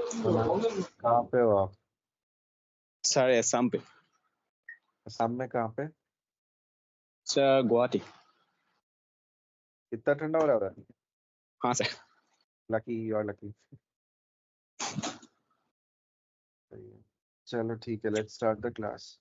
कहाँ पे हो आप? सर असम पे। असम में कहाँ पे? सर गुवाहाटी। इतना ठंडा हो रहा है? हाँ sir. Lucky, you are lucky. चलो ठीक है, लेट्स स्टार्ट द क्लास।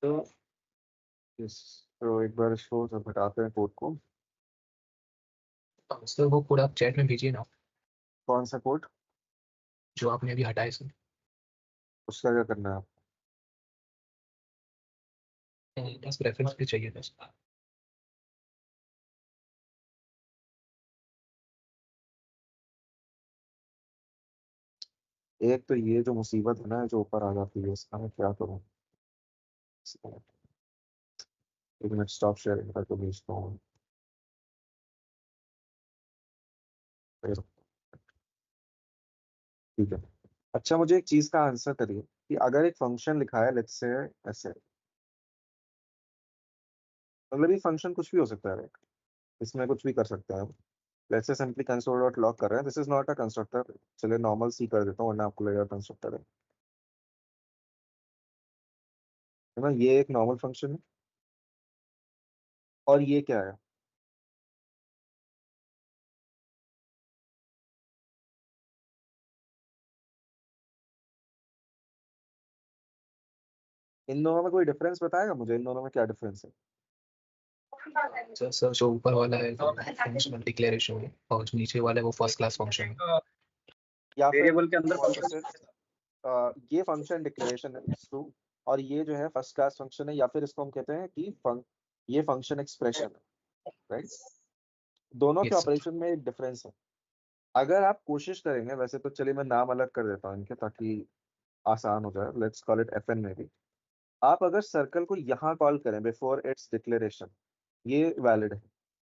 तो यस, तो एक बार इसको सब हटाते हैं कोड को। सर वो कोड आप चैट में भेजिए ना, कौन सा कोड? जो आपने अभी हटाए सर। उसका क्या करना है? बस रेफरेंस भी चाहिए बस। एक तो ये जो मुसीबत है ना, जो ऊपर आ जाती है, इसका मैं क्या करूँ? एक मिनट, स्टॉप शेयरिंग करके भेजता हूँ। ठीक है। अच्छा, मुझे एक चीज का आंसर करिए कि अगर एक फंक्शन लिखा है लेट्स से ऐसे, मतलब ये फंक्शन कुछ भी हो सकता है right? इसमें कुछ भी कर सकते हैं हम। Let's say simply console dot log कर रहे हैं, this is not a constructor. चलिए नॉर्मल सी कर देता हूँ वरना आपको लगेगा कंस्ट्रक्टर है ना। ये एक नॉर्मल फंक्शन है और ये क्या है? इन दोनों में कोई डिफरेंस बताएगा मुझे, इन दोनों में क्या डिफरेंस है? सर जो ऊपर वाला है वो फंक्शनल डिक्लेरेशन है और जो नीचे वाला है वो फर्स्ट क्लास फंक्शन है। या फिर वेरिएबल के अंदर वापस फंक्शन। से ये फंक्शन डिक्लेरेशन है ट्रू, और ये जो है फर्स्ट क्लास फंक्शन है, या फिर इसको हम कहते हैं कि ये फंक्शन एक्सप्रेशन है, राइट। दोनों के यस सर। ऑपरेशन में एक डिफरेंस है। अगर आप कोशिश करेंगे, वैसे तो चलिए मैं नाम अलग कर देता हूँ इनके ताकि आसान हो जाए, let's call it F N में भी। आप अगर सर्कल को यहाँ कॉल करें बिफोर इट्स डिक्लेरेशन, ये वैलिड है,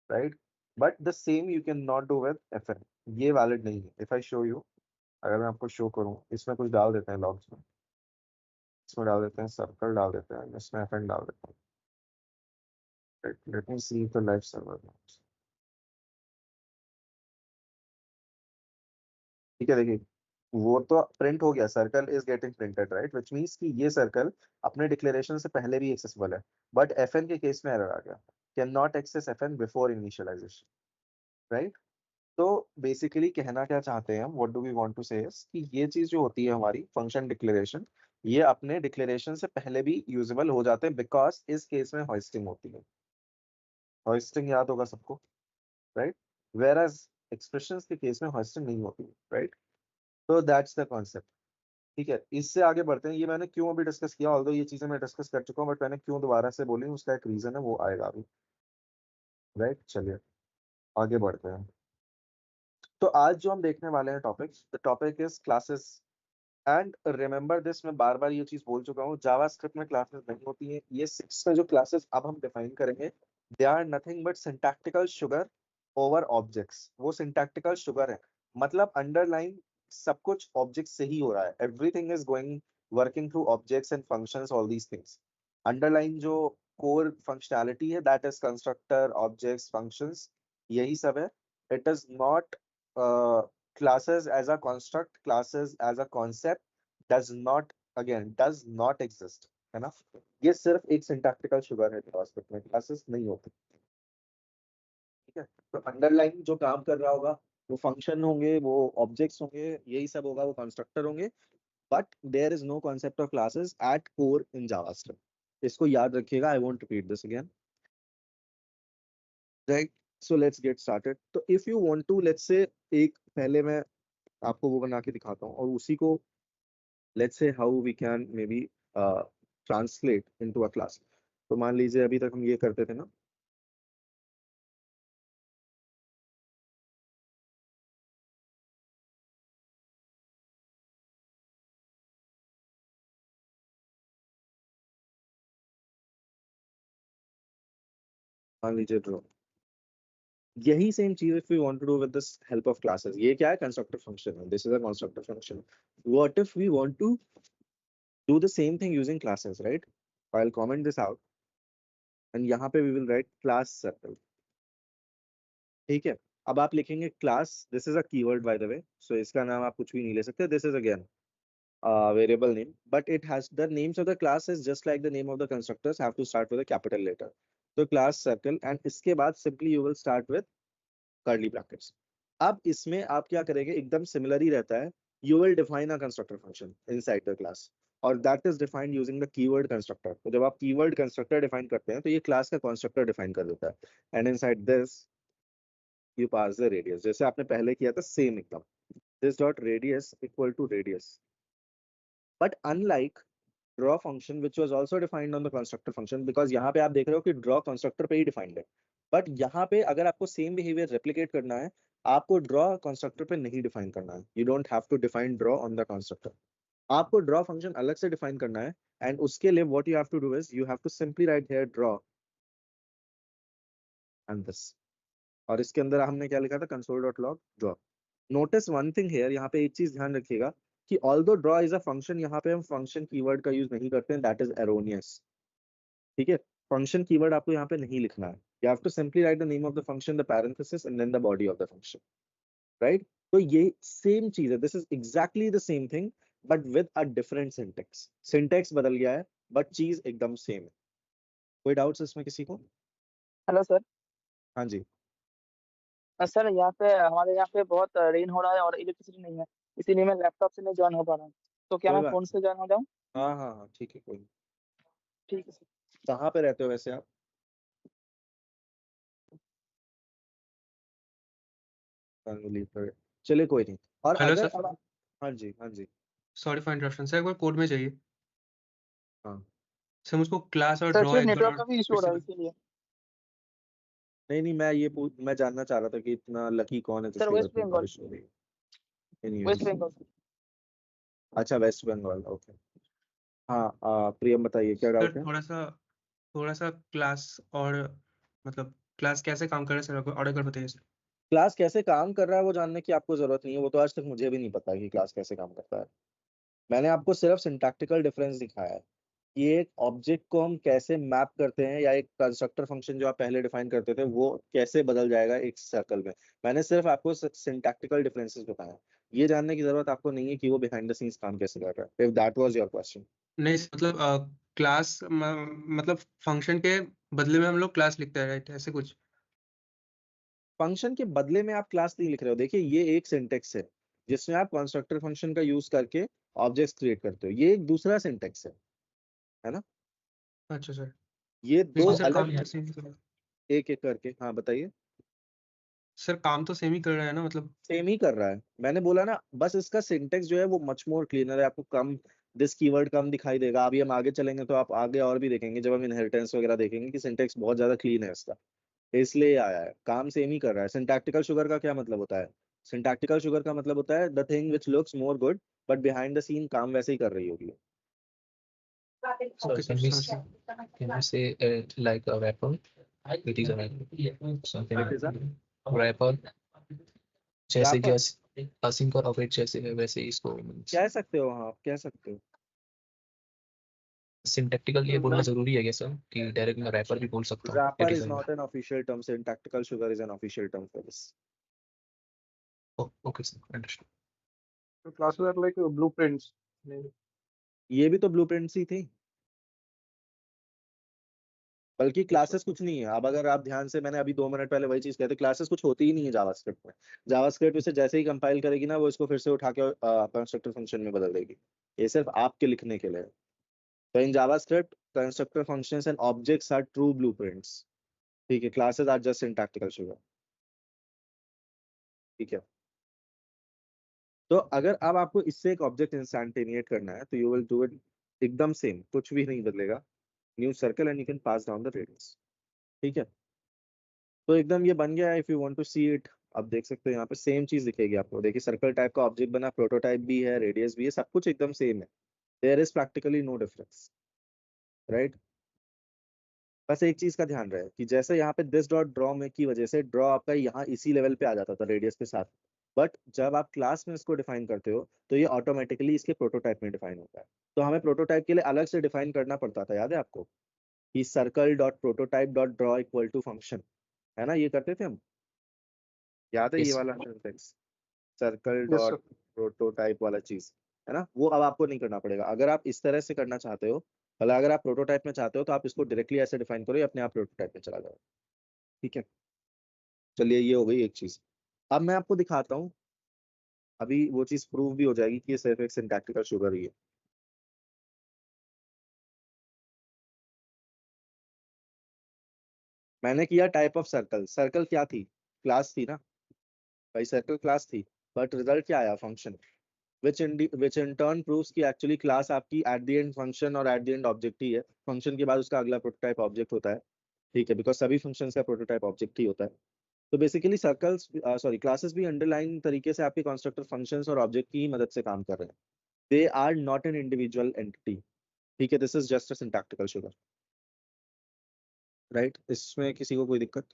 right. But the same you can not do with F N, ये वैलिड नहीं है। इफ आई शो यू, अगर मैं आपको शो करूँ, इसमें कुछ डाल देते हैं लॉग्स में, इसमें डाल देते हैं सर्कल, डाल देते हैं इसमें एफ एन डाल देते हैं। Let me see the live server. ठीक है, देखिए वो तो प्रिंट हो गया, circle is getting printed, right, which means कि ये सर्कल अपने डिक्लेरेशन से पहले भी एक्सेसिबल है। बट एफ एन के केस में एरर आ गया, can not access F N before initialisation, right. तो बेसिकली कहना क्या चाहते हैं हम, what do we want to say is कि ये चीज जो होती है हमारी फंक्शन डिक्लेरेशन, ये अपने डिक्लेरेशन से पहले भी यूजेबल हो जाते हैं, बिकॉज इस केस में होस्टिंग होती है। होस्टिंग याद होगा सबको, राइट। वेर एज एक्सप्रेशन के केस में होस्टिंग नहीं होती, राइट। तो दैट्स द कॉन्सेप्ट। ठीक है, इससे आगे बढ़ते हैं। ये मैंने क्यों अभी डिस्कस किया, ऑल्दो ये चीजें मैं डिस्कस कर चुका हूँ, बट मैंने क्यों दोबारा से बोली उसका एक रीजन है, वो आएगा अभी, राइट। चलिए आगे बढ़ते हैं। तो आज जो हम देखने वाले हैं topic, the topic is classes. And remember this, मैं बार बार ये चीज बोल चुका हूँ, जावास्क्रिप्ट में क्लासेस नहीं होती हैं। ये सिक्स में जो क्लासेस अब हम डिफाइन करेंगे, they are nothing but syntactical sugar over objects. वो सिंटैक्टिकल शुगर है, मतलब अंडरलाइन सब कुछ ऑब्जेक्ट से ही हो रहा है, everything is going working through objects and functions, all these things. Underline जो कोर फंक्शनैलिटी है, that is constructor, objects, functions, यही सब है। It is not classes as a construct, classes as a concept does not, again does not exist, है ना। ये सिर्फ एक सिंटैक्टिकल शुगर है, JavaScript में क्लासेस नहीं होती। ठीक है, तो अंडरलाइन जो काम कर रहा होगा वो फंक्शन होंगे, वो ऑब्जेक्ट्स होंगे, यही सब होगा, वो कंस्ट्रक्टर होंगे। But there is no concept of classes at core in JavaScript. इसको याद रखिएगा, I won't repeat this again, right. So let's get started. तो if you want to, let's say एक पहले मैं आपको वो बना के दिखाता हूँ और उसी को let's say how we can maybe translate into a class। तो मान लीजिए अभी तक हम ये करते थे ना, मान लीजिए ड्रॉ, यही सेम चीज if we want to do with this help of classes, ये क्या है, कंस्ट्रक्टर फंक्शन है, this is a constructor function. What if we want to do the same thing using classes, right? I'll comment this out and यहाँ पे we will write class circle. ठीक है, अब आप लिखेंगे class, this is a keyword by the way, so इसका नाम आप कुछ भी नहीं ले सकते, this is again variable name, but it has the names of the classes just like the name of the constructors have to start with a capital letter. So class circle and इसके बाद simply you will start with curly brackets. अब इसमें आप क्या करेंगे, एकदम similar ही रहता है, you will define a constructor function inside the class और that is defined using the keyword constructor. तो जब आप keyword constructor define करते हैं तो ये class का constructor define कर देता है and inside this you pass the radius, जैसे आपने पहले किया था सेम एकदम, this dot radius equal to radius. But unlike draw function which was also defined on the constructor function, because यहाँ पे आप देख रहे हो कि draw constructor पे ही defined है, but यहाँ पे अगर आपको same behavior replicate करना है, आपको draw constructor पे नहीं define करना है. You don't have to define draw on the constructor. आपको draw function अलग से define करना है and उसके लिए what you have to do is you have to simply write here draw and this. और इसके अंदर हमने क्या लिखा था, console.log draw. Notice one thing here, यहाँ पे एक चीज ध्यान रखिएगा कि although draw is a function, यहाँ पे हम function keyword का use नहीं करते हैं, that is erroneous. ठीक है, function keyword आपको यहाँ पे नहीं लिखना है. You have to simply write the name of the function, the parenthesis, and then the body of the function. Right? तो ये same चीज है. This is exactly the same thing, but with a different syntax. Syntax बदल गया है, but चीज एकदम same है. कोई doubts इसमें किसी को? Hello sir. हाँ जी. सर यहाँ पे हमारे यहाँ पे बहुत रेन हो रहा है और इलेक्ट्रिसिटी नहीं है, इसीलिए मैं लैपटॉप से नहीं ज्वाइन हो पा रहा हूँ. तो क्या कोई मैं बात फोन से ज्वाइन हो जाऊँ? हाँ हाँ हाँ, ठीक है, कोई नहीं. ठीक है सर. कहाँ पे रहते हो वैसे आप? चलिए कोई नहीं. और हेलो अगर सर. हाँ जी, हाँ जी. सॉरी फॉर इंटरप्शन सर, एक बार कोड में चाहिए. हाँ. सर मुझको क्लास और सर ड्रॉ एक्चुअली एक नेटवर्क बार का भी इशू फिर हो से रहा है इसीलिए. नहीं, मैं जानना चाह रहा था कि इतना लकी कौन है सर जिसके घर वेस्ट पे बंगाल. बारिश हो रही है. Anyways, वेस्ट बंगाल. अच्छा, वेस्ट बंगाल, ओके. हाँ, प्रियम बताइए क्या सर डाउट है? थोड़ा सा क्लास और मतलब क्लास कैसे काम कर रहा है सर, और एक बार बताइए सर. क्लास कैसे काम कर रहा है वो जानने की आपको जरूरत नहीं है, वो तो आज तक मुझे भी नहीं पता कि क्लास कैसे काम करता है. मैंने आपको सिर्फ सिंटैक्टिकल डिफरेंस दिखाया है कि एक ऑब्जेक्ट को हम कैसे मैप करते हैं या एक कंस्ट्रक्टर फंक्शन जो आप पहले डिफाइन करते थे वो कैसे बदल जाएगा एक सर्कल में. मैंने सिर्फ आपको सिंटैक्टिकल डिफरेंसेस बताया. ये जानने की जरूरत आपको नहीं है कि वो बिहाइंड द सीन्स काम कैसे कर रहा है, if that was your question. नहीं मतलब क्लास मतलब फंक्शन के बदले में हम लोग क्लास लिखते हैं, राइट? ऐसे कुछ. फंक्शन के बदले में आप क्लास नहीं लिख रहे हो. देखिए, ये एक सिंटेक्स है जिसमें आप कंस्ट्रक्टर फंक्शन का यूज करके ऑब्जेक्ट्स क्रिएट करते हो, ये एक दूसरा सिंटेक्स है ना. अच्छा सर. ये दो इसमें सर काम अलग, तो सेम ही कर रहा है. एक एक करके. हाँ बताइए. सर काम तो सेम ही कर रहा है ना, मतलब. सेम ही कर रहा है, मैंने बोला ना, बस इसका सिंटेक्स जो है वो मच मोर क्लीनर है. आपको कम दिस कीवर्ड कम दिखाई देगा. अभी हम आगे चलेंगे तो आप आगे और भी देखेंगे, जब हम इनहेरिटेंस वगैरह देखेंगे कि सिंटेक्स बहुत ज्यादा क्लीन है इसका, इसलिए आया है. काम सेम ही कर रहा है. सिंटैक्टिकल शुगर का क्या मतलब होता है? सिंटैक्टिकल शुगर का मतलब होता है the thing which looks more good but behind the scene काम वैसे ही कर रही होगी. So Okay, can we sir, sorry. can we say like a wrapper? It is a wrapper. So can It is a wrapper जैसे कि wrapper. async और await जैसे है वैसे ही इसको कह सकते हो, हाँ आप कह सकते हो. सिंटैक्टिकल ये बोलना जरूरी है क्या सर कि डायरेक्ट मैं रैपर भी बोल सकता हूँ? Wrapper It is is a not an official term. Syntactical sugar is an official term for this. oh, okay sir, understood. So classes are like blueprints. ये भी तो ब्लूप्रिंट्स ही थी, बल्कि क्लासेस कुछ नहीं है. अब अगर आप ध्यान से, मैंने अभी 2 मिनट पहले वही चीज कहते, क्लासेस कुछ होती ही नहीं है जावास्क्रिप्ट में. जावास्क्रिप्ट इसे जैसे ही कंपाइल करेगी ना, वो इसको फिर से उठा के कंस्ट्रक्टर फंक्शन में बदल देगी. ये सिर्फ आपके लिखने के लिए है. तो in JavaScript constructor functions and objects are true blueprints. ठीक है, classes are just syntactical sugar. ठीक है. तो अगर अब आपको इससे एक ऑब्जेक्ट इंस्टैंटिनेट करना है तो यू विल डू इट एकदम सेम, कुछ भी नहीं बदलेगा. New circle and you can pass down the radius. ठीक है, तो एकदम ये बन गया है. If you want to see it, अब देख सकते हो यहाँ पे सेम चीज दिखेगी आपको. देखिए, सर्कल टाइप का ऑब्जेक्ट बना, प्रोटोटाइप भी है, रेडियस भी है, सब कुछ एकदम सेम है. There is practically no difference, right? बस एक चीज का ध्यान रहे कि जैसे यहाँ पे दिस डॉट ड्रॉ में की वजह से ड्रॉ आपका यहाँ इसी लेवल पे आ जाता था रेडियस के साथ, बट जब आप क्लास में इसको डिफाइन करते हो तो ये ऑटोमेटिकली इसके प्रोटोटाइप में डिफाइन होता है। तो हमें प्रोटोटाइप के लिए अलग से डिफाइन करना पड़ता था, याद है आपको, कि circle dot prototype dot draw equal to function, है ना, ये करते थे हम, याद है ये Yes. वाला syntax, circle yes dot sir. Prototype वाला चीज, है ना, वो अब आपको नहीं करना पड़ेगा। अगर आप इस तरह से करना चाहते हो, मतलब अगर आप प्रोटोटाइप में चाहते हो तो आप इसको डायरेक्टली ऐसे डिफाइन करो, ये अपने आप प्रोटोटाइप में चला जाएगा। ठीक है, चलिए ये हो गई एक चीज। अब मैं आपको दिखाता हूँ, अभी वो चीज प्रूव भी हो जाएगी कि ये सिर्फ एक सिंटैक्टिकल शुगर ही है। मैंने किया टाइप ऑफ सर्कल, सर्कल क्या थी, क्लास थी ना भाई, सर्कल क्लास थी, बट रिजल्ट क्या आया, function, which in turn proves कि एक्चुअली क्लास आपकी एट द एंड फंक्शन और एट द एंड ऑब्जेक्ट ही है, फंक्शन के बाद उसका अगला प्रोटोटाइप ऑब्जेक्ट होता है। ठीक है, बिकॉज सभी फंक्शंस का प्रोटोटाइप ऑब्जेक्ट ही होता है। तो बेसिकली सर्कल्स, सॉरी, क्लासेस भी अंडरलाइन तरीके से आपके कंस्ट्रक्टर फंक्शंस और ऑब्जेक्ट की ही मदद से काम कर रहे हैं। They are not an individual entity. ठीक है, this is just a syntactical sugar, right, इसमें किसी को कोई दिक्कत?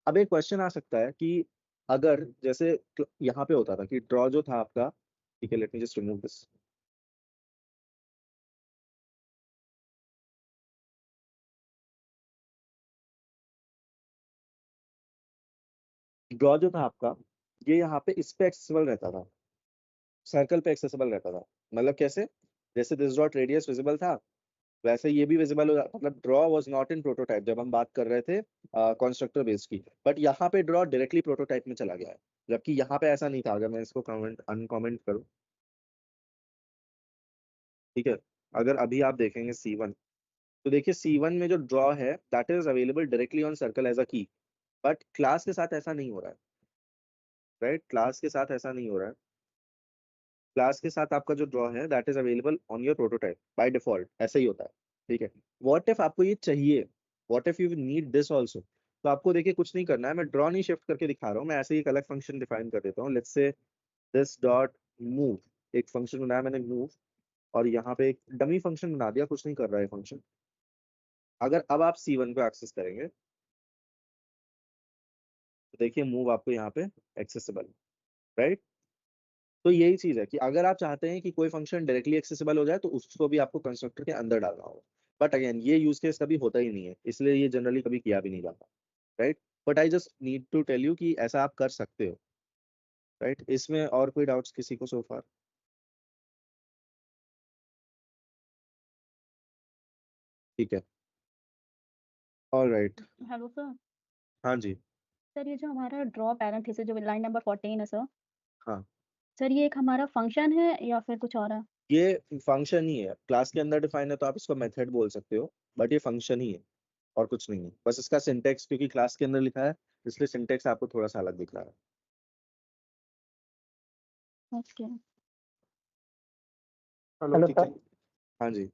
अब एक क्वेश्चन आ सकता है कि अगर जैसे यहाँ पे होता था कि ड्रॉ जो था आपका, ठीक है, let me just remove this, draw जो था आपका, ये यहाँ पे इस पे एक्सेसिबल रहता था, सर्कल पे एक्सेसिबल रहता था। मतलब कैसे, जैसे दिस डॉट रेडियस विजिबल था, वैसे ये भी विजिबल हो, मतलब draw was not in prototype जब हम बात कर रहे थे कंस्ट्रक्टर बेस्ड की, बट यहाँ पे ड्रॉ डायरेक्टली प्रोटोटाइप में चला गया है, जबकि यहाँ पे ऐसा नहीं था। अगर मैं इसको कमेंट अनकमेंट करूँ, ठीक है, अगर अभी आप देखेंगे C1, तो देखिए C1 में जो ड्रॉ है that is available directly on circle as a key, but class के साथ ऐसा नहीं हो रहा है, राइट, क्लास के साथ ऐसा नहीं हो रहा है। क्लास के साथ आपका जो ड्रॉ है that is available on your prototype by default, ऐसा ही होता है। ठीक है, व्हाट इफ आपको ये चाहिए, what if you need this also, तो आपको देखिए कुछ नहीं करना है, मैं ड्रॉ नहीं शिफ्ट करके दिखा रहा हूँ, मैं ऐसे ही एक अलग फंक्शन डिफाइन कर देता हूँ। Let's say this dot move, एक फंक्शन बनाया मैंने मूव, और यहाँ पे एक डमी फंक्शन बना दिया, कुछ नहीं कर रहा है फंक्शन। अगर अब आप C1 को एक्सेस करेंगे तो देखिए मूव आपको यहाँ पे एक्सेसिबल, राइट। तो यही चीज है कि अगर आप चाहते हैं कि कोई फंक्शन डायरेक्टली एक्सेसिबल हो जाए तो उसको भी आपको कंस्ट्रक्टर के अंदर डालना होगा, बट अगेन ये यूज केस कभी होता ही नहीं है, इसलिए ये जनरली कभी किया भी नहीं जाता, right. But I just need to tell you कि ऐसा आप कर सकते हो, राइट। इसमें और कोई डाउट्स किसी को सो फार? ठीक है, ऑल राइट, हेलो सर। हाँ जी, सर ये जो हमारा ड्रॉ पैरेंथेसिस जो लाइन नंबर 14 है सर, हाँ, सर ये एक हमारा फंक्शन है या फिर कुछ और है? ये फंक्शन ही है, क्लास के अंदर डिफाइन है तो आप इसको मेथड बोल सकते हो, बट ये फंक्शन ही है और कुछ नहीं है। बस इसका सिंटेक्स क्योंकि क्लास के अंदर लिखा है, इसलिए सिंटेक्स आपको थोड़ा सा अलग दिख रहा है। ओके। हेलो ठीक है, हाँ जी,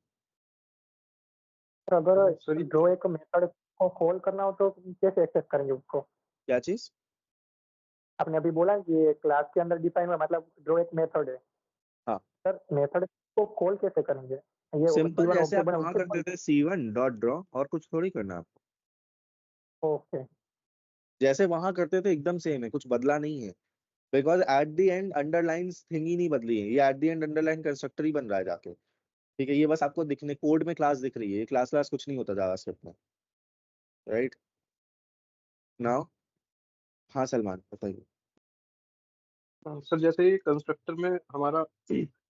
सर अगर सर ये ड्रॉ एक मेथड को कॉल करना हो तो कैसे एक्सेस करेंगे उसको? क्या चीज? आपने अभी बोला कि ये क्लास के अंदर डिफाइन हुआ, मतलब ड्रॉ एक मेथड है। हाँ, सर मेथड को कॉल कैसे करेंगे? ये सिंपल C1 जैसे ऑब्जेक्ट आप बना वहां उसके करते बाद? थे C1 डॉट ड्रॉ, और कुछ थोड़ी करना आपको, ओके। जैसे वहां करते थे एकदम सेम है, कुछ बदला नहीं है, because at the end underline thing ही नहीं बदली है, ये at the end underline constructor ही बन रहा है जाके। ठीक है, ये बस आपको दिखने कोड में क्लास दिख रही है, ये क्लास क्लास कुछ नहीं होता जावास्क्रिप्ट में, राइट। नाउ हाँ सलमान बताइए। सर जैसे ये कंस्ट्रक्टर में हमारा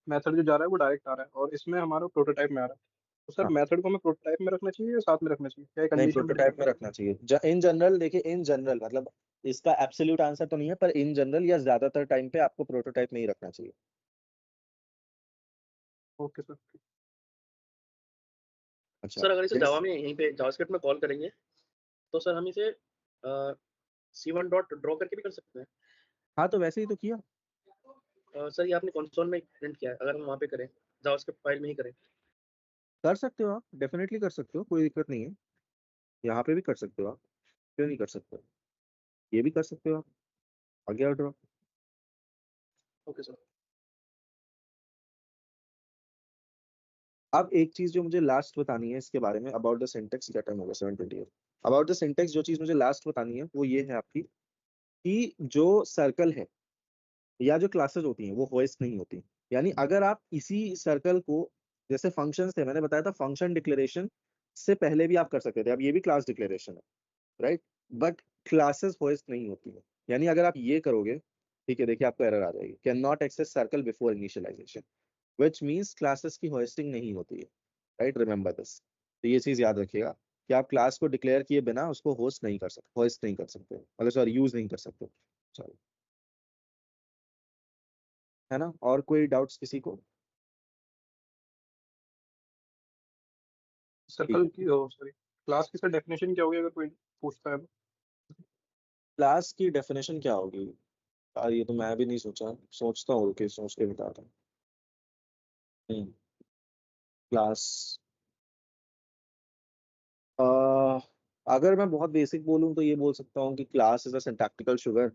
मेथड जो जा रहा है वो डायरेक्ट आ रहा है और इसमें हमारा प्रोटोटाइप में आ रहा है, तो सर हाँ, मेथड को हमें प्रोटोटाइप में रखना चाहिए या साथ में रखना चाहिए, क्या नहीं, कंडीशन भी प्रोटोटाइप डिपेंड में करती रखना चाहिए इन जनरल। देखिए इन जनरल मतलब इसका एब्सोल्यूट आंसर तो नहीं है, पर इन जनरल या ज्यादातर टाइम पे आपको प्रोटोटाइप में ही रखना चाहिए। है? Okay sir. अच्छा, सर अगर इसे yes? जावा में यहीं पे जावास्क्रिप्ट में कॉल करेंगे तो सर हम इसे C1 डॉट ड्रॉ करके भी कर सकते हैं। हाँ, तो वैसे ही तो किया। सर ये आपने कंसोल में प्रिंट किया है, अगर हम वहाँ पे करें जावास्क्रिप्ट फाइल में ही करें। कर सकते हो आप, डेफिनेटली कर सकते हो, कोई दिक्कत नहीं है, यहाँ पे भी कर सकते हो आप, क्यों नहीं कर सकते हो, ये भी कर सकते हो आप, आगे और ड्रॉ। Okay sir. अब एक चीज जो मुझे लास्ट बतानी है इसके बारे में अबाउट द सिंटेक्स, क्या टाइम होगा 7:28, अबाउट द सिंटेक्स जो चीज मुझे लास्ट बतानी है वो ये है आपकी कि जो सर्कल है या जो क्लासेस होती हैं वो होस्ट नहीं होती। यानी अगर आप इसी सर्कल को, जैसे फंक्शंस थे मैंने बताया था, फंक्शन डिक्लेरेशन से पहले भी आप कर सकते थे, अब ये भी क्लास डिक्लेरेशन है, राइट, बट क्लासेस होस्ट नहीं होती है। यानी अगर आप ये करोगे, ठीक है, देखिए आपको एरर आ जाएगी, can not access circle before initialization, which means classes की होस्टिंग नहीं होती है, राइट, रिमेंबर दिस। तो ये चीज याद रखिएगा कि आप क्लास को डिक्लेयर किए बिना उसको होस्ट नहीं कर सकते, होस्ट नहीं कर सकते, मतलब सॉरी यूज नहीं कर सकते, सॉरी, है ना। और कोई डाउट्स किसी को? सर्कल की सॉरी क्लास की सर डेफिनेशन क्या होगी अगर कोई पूछता है तो? क्लास की डेफिनेशन क्या होगी यार, ये तो मैं भी नहीं सोचता हूँ, कि सोच के बताता हूँ। क्लास, अगर मैं बहुत बेसिक बोलूँ तो ये बोल सकता हूँ कि class is a syntactical sugar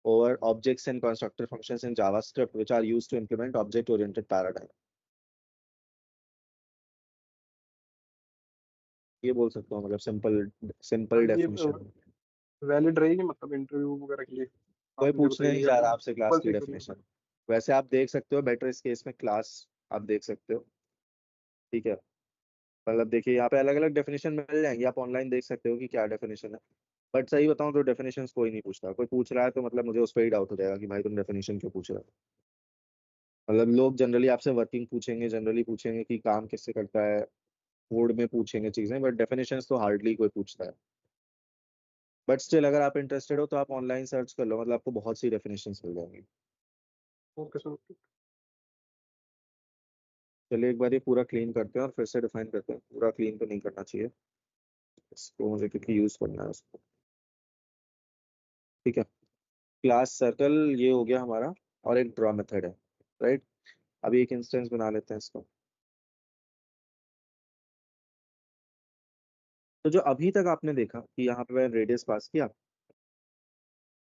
over objects and constructor functions in JavaScript which are used to implement object-oriented paradigm. ये बोल सकता हूँ, मतलब सिंपल ये डेफिनेशन। वैलिड रहेगी मतलब इंटरव्यू वगैरह के लिए? कोई आप मुझे पूछने नहीं बताइए जा अगर रहा आपसे क्लास सिंपल की सी करिए। डेफिनेशन। वैसे आप देख सकते हो बेटर इस केस में क्लास आप देख सकते हो, ठीक है, मतलब देखिए यहाँ पे अलग अलग डेफिनेशन मिल जाएंगी, आप ऑनलाइन देख सकते हो कि क्या डेफिनेशन है। बट सही बताऊं तो डेफिनेशंस कोई नहीं पूछता, कोई पूछ रहा है तो मतलब मुझे उस पर ही डाउट हो जाएगा कि भाई तुम डेफिनेशन क्यों पूछ रहे हो। मतलब लोग जनरली आपसे वर्किंग पूछेंगे, जनरली पूछेंगे कि काम किससे करता है, कोड में पूछेंगे चीजें, बट डेफिनेशंस तो हार्डली कोई पूछता है। बट स्टिल अगर आप इंटरेस्टेड हो तो आप ऑनलाइन सर्च कर लो, मतलब आपको बहुत सी डेफिनेशंस मिल जाएंगी। Okay sir, okay. चलिए एक बार ये पूरा क्लीन करते हैं और फिर से डिफाइन करते हैं, पूरा क्लीन तो नहीं करना चाहिए इसको मुझे क्योंकि यूज करना है उसको, ठीक है। क्लास सर्कल ये हो गया हमारा, और एक ड्रॉ मेथड है, राइट। अभी एक इंस्टेंस बना लेते हैं इसको। तो जो अभी तक आपने देखा कि यहाँ पे मैंने रेडियस पास किया,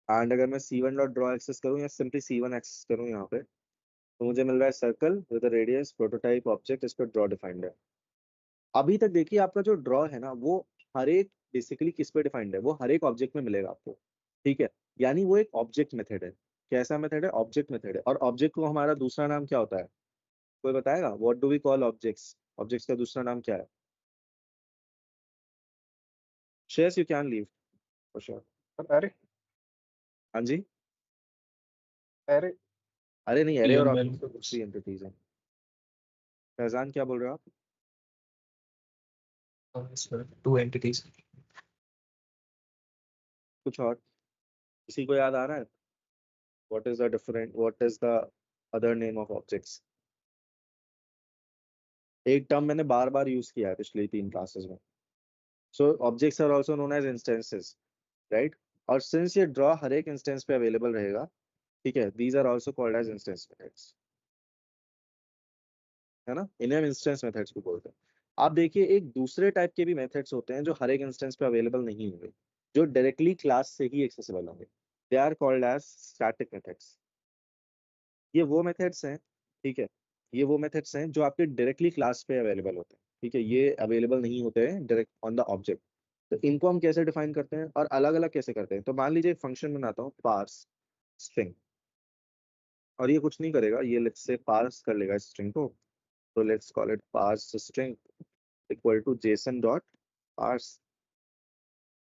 एंड अगर मैं c1 डॉट ड्रॉ एक्सेस करूँ या सिंपली c1 एक्सेस करूँ यहाँ पे, तो मुझे मिल रहा है circle with radius prototype object, इस पर ड्रॉ डिफाइंड है। अभी तक देखिए आपका जो ड्रॉ है ना वो हर एक बेसिकली किस पे डिफाइंड है, वो हर एक ऑब्जेक्ट में मिलेगा आपको, ठीक है। यानी वो एक ऑब्जेक्ट मेथड है। कैसा मेथड है? ऑब्जेक्ट मेथड है। और ऑब्जेक्ट को हमारा दूसरा नाम क्या होता है? कोई बताएगा? What do we call objects? Objects का दूसरा नाम क्या है? Shares you can leave for sure. अरे हाँ जी, अरे अरे नहीं, अरे और UML ऑब्जेक्ट्स तो दूसरी एंटिटीज हैं। फैजान क्या बोल रहे हो आप? two entities. कुछ और किसी को याद आ रहा है? What is the other name of objects? एक टर्म मैंने बार बार यूज किया है पिछली 3 क्लासेस में। So objects are also known as instances, right. और सिंस ये ड्रॉ हर एक इंस्टेंस पे अवेलेबल रहेगा, ठीक है, these are also called as instance methods, है ना, इन्हें हम इंस्टेंस मेथड्स भी बोलते हैं। आप देखिए एक दूसरे टाइप के भी मेथड्स होते हैं जो हर एक इंस्टेंस पे अवेलेबल नहीं होंगे, जो डायरेक्टली क्लास से ही एक्सेसिबल होंगे, they are called as static methods. ये वो मेथड्स हैं, ठीक है, ये वो मेथड्स हैं जो आपके डायरेक्टली क्लास पे अवेलेबल होते हैं, ठीक है, ये अवेलेबल नहीं होते हैं डायरेक्ट ऑन द ऑब्जेक्ट। तो इनको हम कैसे डिफाइन करते हैं और अलग अलग कैसे करते हैं? तो मान लीजिए एक फंक्शन बनाता हूँ पार्स स्ट्रिंग, और ये कुछ नहीं करेगा, ये लेट्स से पार्स कर लेगा स्ट्रिंग को। तो let's call it parse string equal to JSON dot parse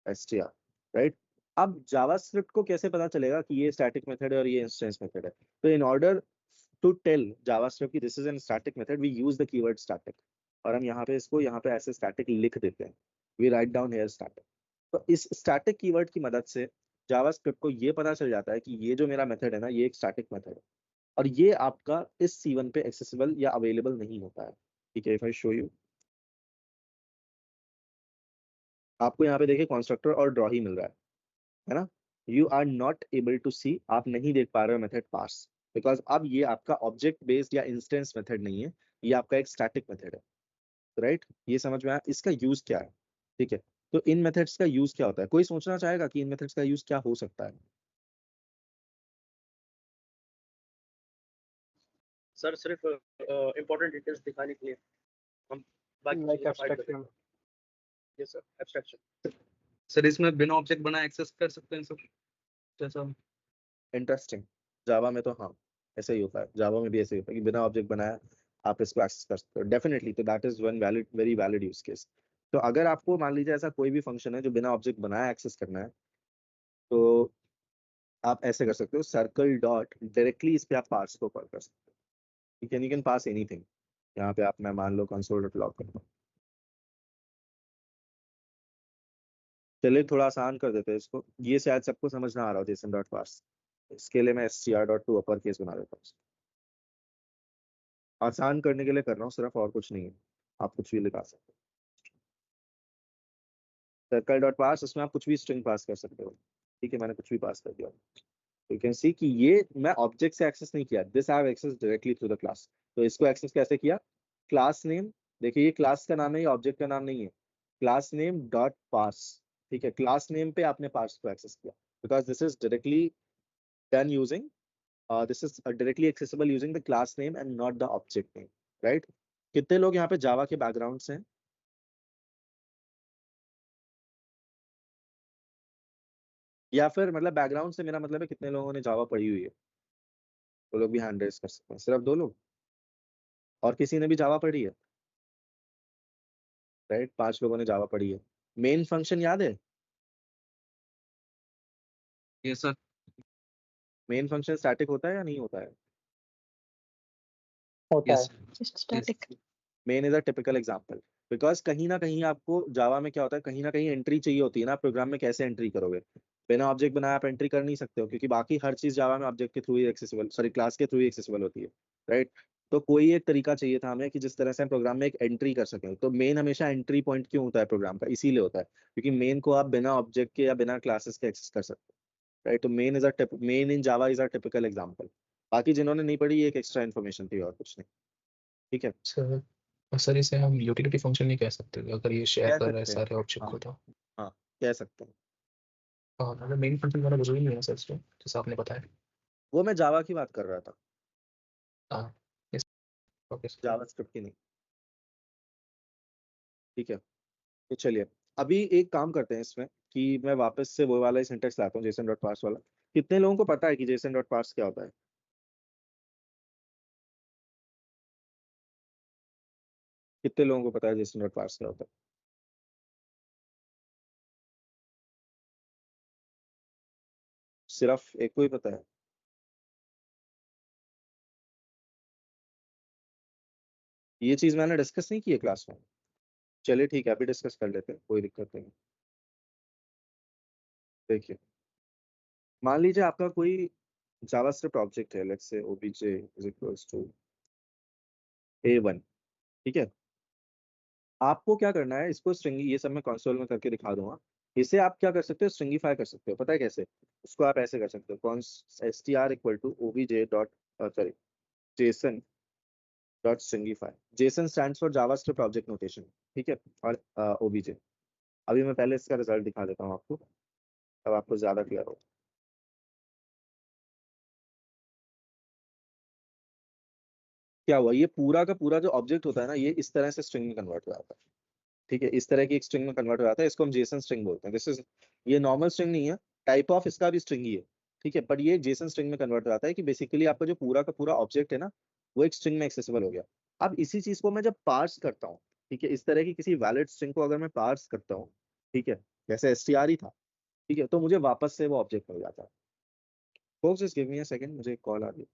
str, right. अब जावास्क्रिप्ट को कैसे पता चलेगा कि ये स्टैटिक मेथड है और ये इंस्टेंस मेथड है? तो in order to tell JavaScript की this is an static method, we use the keyword static, और हम यहाँ पे इसको यहाँ पे ऐसे स्टैटिक लिख देते हैं, we write down here static. तो इस स्टैटिक कीवर्ड की मदद से जावास्क्रिप्ट को ये पता चल जाता है कि ये जो मेरा मेथड है ना ये एक स्टैटिक मेथड है, और ये आपका इस C1 पे एक्सेसिबल या अवेलेबल नहीं होता है, ठीक है। इफ आई शो यू, आपको यहाँ पे देखिए कंस्ट्रक्टर और ड्रॉ ही मिल रहा है ना। You are not able to see, आप नहीं देख पा रहे हो मेथड पास, बिकॉज अब ये आपका ऑब्जेक्ट बेस्ड या इंस्टेंस मेथड नहीं है, ये आपका एक स्टैटिक मेथड है, राइट। ये समझ में आया? इसका यूज क्या है, ठीक है। तो इन मेथड्स का यूज क्या होता है? कोई सोचना चाहेगा कि इन मेथड्स का यूज क्या हो सकता है? सर सिर्फ इम्पोर्टेंट डिटेल्स दिखाने के लिए। हम बाकी लाइक चीजों को hide कर एब्स्ट्रैक्शन। देंगे। Yes sir, abstraction. सर इसमें बिना ऑब्जेक्ट बनाए एक्सेस कर सकते हैं सब, जैसा इंटरेस्टिंग। जावा में तो हाँ ऐसे ही होता है, जावा में भी ऐसे ही होता है कि बिना ऑब्जेक्ट बनाया आप इसको एक्सेस कर सकते हो डेफिनेटली। तो that is one valid, very valid use case. तो अगर आपको मान लीजिए ऐसा कोई भी फंक्शन है जो बिना ऑब्जेक्ट बनाया एक्सेस करना है, तो आप ऐसे कर सकते हो, सर्कल डॉट डायरेक्टली इस पे आप पार्स को कॉल कर सकते हो। You can pass anything. यहाँ पे आप, मैं मान लो कंसोल डॉट लॉग करता हूँ। चलिए थोड़ा आसान कर देते हैं इसको, ये शायद सबको समझ ना आ रहा हो जेसन डॉट पार्स। इसके लिए मैं str.to अपर केस बना देता हूँ। आसान करने के लिए कर रहा हूँ सिर्फ, और कुछ नहीं है। आप कुछ भी लिखा सकते हो। सर्कल डॉट पास, उसमें आप कुछ भी स्ट्रिंग पास कर सकते हो। ठीक है, मैंने कुछ भी पास कर दिया। यू कैन सी कि ये मैं ऑब्जेक्ट से एक्सेस नहीं किया, this I have access directly through the class. तो इसको एक्सेस कैसे किया? क्लास नेम, देखिए ये क्लास का नाम है, ये ऑब्जेक्ट का नाम नहीं है। क्लास नेम डॉट पास, ठीक है, क्लास नेम पे आपने पास को एक्सेस किया, because this is directly done using this is directly accessible using the class name and not the object name, right? कितने लोग यहाँ पे जावा के बैकग्राउंड से हैं? या फिर मतलब बैकग्राउंड से मेरा मतलब है कितने लोगों ने जावा पढ़ी हुई है? वो लोग भी हैंड रेस कर सकते हैं, सिर्फ 2 लोग। और किसी ने भी जावा पढ़ी है? राइट, 5 लोगों ने जावा पढ़ी है। मेन फंक्शन याद है? ये सर मेन फंक्शन स्टैटिक होता है या नहीं होता है? होता यस है। Just static. Main is a typical example, because कहीं ना कहीं आपको जावा में क्या होता है, कहीं ना कहीं एंट्री चाहिए होती है ना। प्रोग्राम में कैसे एंट्री करोगे? बिना ऑब्जेक्ट बनाए आप एंट्री कर नहीं सकते हो, क्योंकि बाकी हर चीज जावा में ऑब्जेक्ट के थ्रू ही एक्सेसिबल, सॉरी क्लास के थ्रू ही एक्सेसिबल होती है, राइट? तो कोई एक तरीका चाहिए था हमें कि जिस तरह से हम प्रोग्राम में एक एंट्री कर सकें। तो मेन हमेशा एंट्री पॉइंट क्यों होता है प्रोग्राम का? इसीलिए होता है क्योंकि मेन को आप बिना ऑब्जेक्ट के या बिना क्लासेस के एक्सेस कर सकते हो, राइट? तो main is a main in Java is a typical example. बाकी जिन्होंने नहीं पढ़ी, ये एक एक्स्ट्रा इन्फॉर्मेशन थी और कुछ नहीं, ठीक है? सर इसे हम यूटिलिटी फंक्शन नहीं कह सकते अगर ये शेयर कह कर रहा है सकते हैं, सारे ऑब्जेक्ट हाँ को तो। हाँ कह सकते हैं। हाँ मतलब मेन फंक्शन वाला जरूरी नहीं है सर इसमें, जैसा आपने बताया। वो मैं जावा की बात कर रहा था, हाँ ओके सर। जावास्क्रिप्ट की नहीं, ठीक है? तो चलिए अभी एक काम करते हैं इसमें कि मैं वापस से वो वाला सिंटेक्स लाता हूँ, जेसन डॉट पार्स वाला। कितने लोगों को पता है कि जेसन डॉट पार्स क्या होता है? कितने लोगों को पता है जेसन डॉट पार्स क्या होता है? सिर्फ एक को ही पता है? ये चीज मैंने डिस्कस नहीं की है क्लास में। चलिए ठीक है, अभी डिस्कस कर लेते हैं, कोई दिक्कत नहीं। देखिए मान लीजिए आपका कोई जावास्क्रिप्ट ऑब्जेक्ट है, let's say obj is equals to a1, ठीक है? आपको क्या करना है, इसको स्ट्रिंग, ये सब मैं कंसोल में करके दिखा दूंगा। इसे आप क्या कर सकते हो, स्ट्रिंगीफाई कर सकते हो। पता है कैसे? उसको आप ऐसे कर सकते हो, const str equal to obj dot, sorry, JSON dot stringify. JSON stands for JavaScript object notation, ठीक है? और obj। अभी मैं पहले इसका रिजल्ट दिखा देता हूँ आपको, तब आपको ज्यादा क्लियर हो। क्या हुआ, ये पूरा का पूरा जो ऑब्जेक्ट होता है ना, ये इस तरह से स्ट्रिंग में कन्वर्ट हो जाता है, ठीक है? इस तरह की एक स्ट्रिंग में कन्वर्ट हो जाता है, इसको हम जेसन स्ट्रिंग बोलते हैं। दिस इज, ये नॉर्मल स्ट्रिंग नहीं है, टाइप ऑफ इसका भी स्ट्रिंग ही है, ठीक है? बट ये जेसन स्ट्रिंग में कन्वर्ट हो जाता है कि बेसिकली आपका जो पूरा का पूरा ऑब्जेक्ट है ना, वो एक स्ट्रिंग में एक्सेसिबल हो गया। अब इसी चीज को मैं जब पार्स करता हूँ, ठीक है, इस तरह की किसी वैलिड स्ट्रिंग को अगर मैं पार्स करता हूँ, ठीक है, जैसे str ही था, ठीक है, तो मुझे वापस से वो ऑब्जेक्ट मिल जाता है। Folks just give me a second, मुझे एक कॉल आ रही है।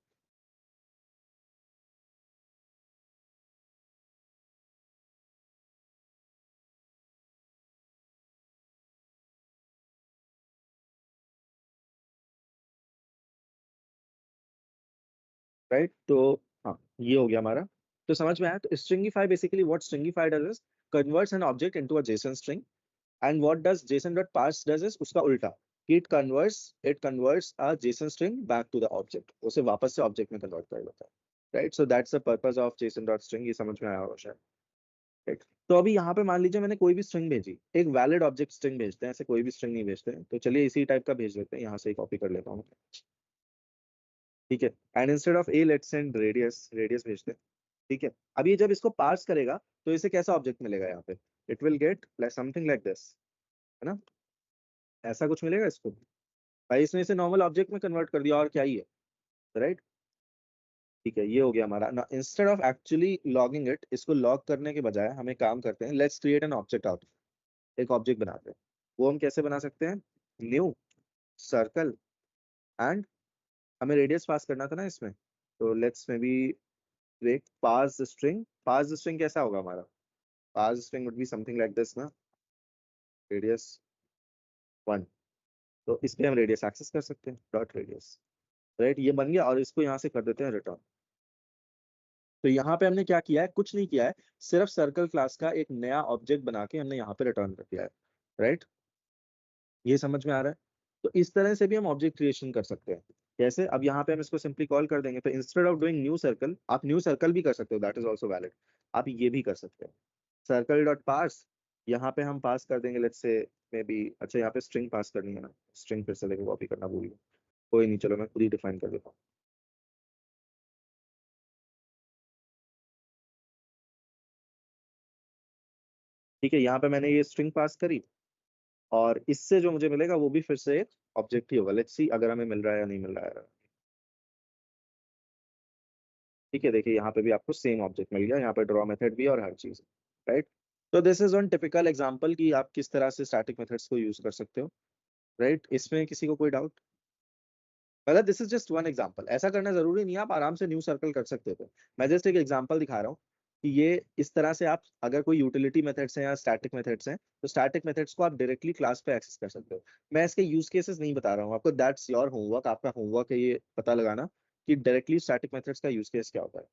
राइट, तो हाँ ये हो गया हमारा। तो समझ में आया? तो stringify basically what stringify does is converts an object into a JSON string, and what does JSON dot parse does is उसका उल्टा, it converts a JSON string back to the object, उसे वापस से ऑब्जेक्ट में convert कर देता है, right? So that's the purpose of JSON dot string. ये समझ में आया होगा शायद, राइट? तो अभी यहाँ पे मान लीजिए मैंने कोई भी स्ट्रिंग भेजी, एक वैलिड ऑब्जेक्ट स्ट्रिंग भेजते हैं, ऐसे कोई भी स्ट्रिंग नहीं भेजते हैं। तो चलिए इसी टाइप का भेज लेते हैं, यहाँ से कॉपी कर लेता हूँ, ठीक है? And instead of a let's send radius, radius भेजते हैं, ठीक है, अब ये जब इसको पार्स करेगा तो इसे कैसा ऑब्जेक्ट मिलेगा यहाँ पे, it will get something like this, है ना, ऐसा कुछ मिलेगा इसको। भाई इसने इसे नॉर्मल ऑब्जेक्ट में कन्वर्ट कर दिया और क्या ही है, राइट। ठीक है, ये हो गया हमारा ना। Instead of actually logging it, इसको लॉग करने के बजाय हमें काम करते हैं, let's create an object out, एक ऑब्जेक्ट बनाते हैं। वो हम कैसे बना सकते हैं, न्यू सर्कल एंड हमें रेडियस पास करना था ना इसमें, तो let's maybe break pass string. Pass string कैसा होगा हमारा, pass string would be something like this ना, रेडियस 1, तो इस पे हम रेडियस एक्सेस कर सकते हैं, डॉट रेडियस, राइट। ये बन गया और इसको यहाँ से कर देते हैं रिटर्न। तो यहाँ पे हमने क्या किया है, कुछ नहीं किया है, सिर्फ सर्कल क्लास का एक नया ऑब्जेक्ट बना के हमने यहाँ पे रिटर्न कर दिया है, राइट। ये समझ में आ रहा है। तो इस तरह से भी हम ऑब्जेक्ट क्रिएशन कर सकते हैं। कैसे, अब यहाँ पे हम इसको सिंपली कॉल कर देंगे, तो instead of doing new circle, आप न्यू सर्कल भी कर सकते हो, दैट इज ऑल्सो वैलिड, आप ये भी कर सकते हैं। सर्कल डॉट पास, यहाँ पे हम पास कर देंगे लेट्स से मे बी, अच्छा यहाँ पे स्ट्रिंग पास करनी है ना, स्ट्रिंग फिर से लेके कॉपी करना भूल गया, कोई नहीं, चलो मैं खुद ही डिफाइन कर देता हूँ। ठीक है, यहाँ पे मैंने ये स्ट्रिंग पास करी और इससे जो मुझे मिलेगा वो भी फिर से एक ऑब्जेक्ट ही होगा। लेट्स सी अगर हमें मिल रहा है या नहीं मिल रहा है। ठीक है, देखिए यहाँ पे भी आपको सेम ऑब्जेक्ट मिल गया, यहाँ पे ड्रॉ मेथड भी और हर चीज, राइट। तो this is one typical example कि आप किस तरह से स्टैटिक मेथड्स को यूज कर सकते हो, राइट। इसमें किसी को कोई डाउट, मतलब this is just one example, ऐसा करना जरूरी नहीं है, आप आराम से न्यू सर्कल कर सकते हो। मैं जस्ट एक एग्जांपल दिखा रहा हूँ कि ये इस तरह से आप अगर कोई यूटिलिटी मेथड्स हैं या स्टैटिक मेथड्स हैं, तो स्टैटिक मेथड्स को आप डायरेक्टली क्लास पे एक्सेस कर सकते हो। मैं इसके यूज केसेस नहीं बता रहा हूँ आपको, दैट्स योर होमवर्क, आपका होमवर्क है ये पता लगाना कि डायरेक्टली स्टैटिक मेथड्स का यूज केस क्या होता है।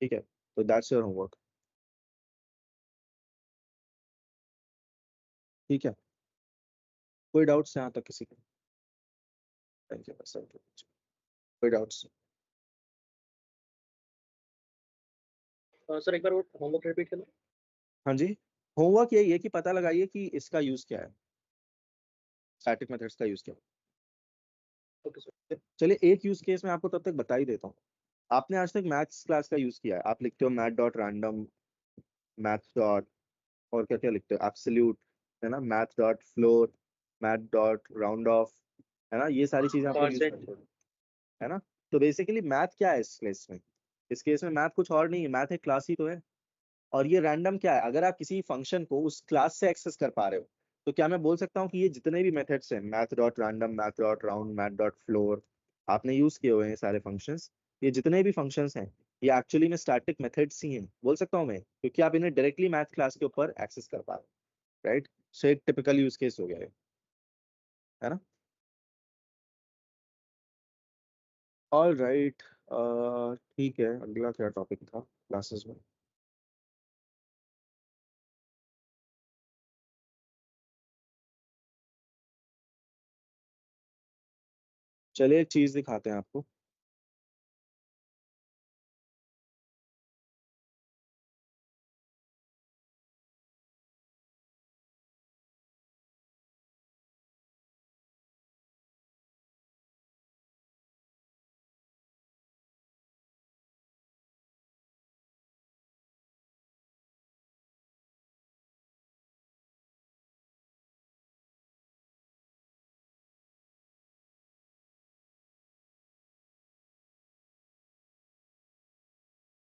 ठीक है, तो दैट्स योर होमवर्क। ठीक है, कोई डाउट्स यहाँ तक किसी को? थैंक यू सर, कोई डाउट्स? सर एक बार वो होमवर्क रिपीट करना। हाँ जी, होमवर्क यही है कि पता लगाइए कि इसका यूज क्या है, स्टैटिक मेथड्स का यूज क्या है। Okay sir. चलिए एक यूज केस मैं आपको तब तक बता ही देता हूँ। आपने आज तक मैथ्स क्लास का यूज किया है, आप लिखते हो math dot random, math dot, और क्या क्या लिखते हो, एब्सोल्यूट, है ना, math dot floor, math dot round of, है ना, ये सारी चीजें आपको यूज करते हो, है ना। तो बेसिकली मैथ क्या है इस केस में, इस केस में मैथ कुछ और नहीं है, मैथ एक क्लास ही तो है। और ये रैंडम क्या है, अगर आप किसी फंक्शन को उस क्लास से एक्सेस कर पा रहे हो, तो क्या मैं बोल सकता हूँ कि ये जितने भी मेथड्स हैं, math dot random, math dot round, math dot floor, आपने यूज किए हुए हैं सारे फंक्शंस, ये जितने भी फंक्शंस हैं ये एक्चुअली में स्टैटिक मेथड्स ही हैं, बोल सकता हूँ मैं, क्योंकि आप इन्हें डायरेक्टली मैथ क्लास के ऊपर एक्सेस कर पा रहे हो, राइट। सो एक टिपिकल यूज केस हो गया है ना। ऑल राइट, ठीक है, अगला क्या टॉपिक था क्लासेस में? चलिए एक चीज दिखाते हैं आपको।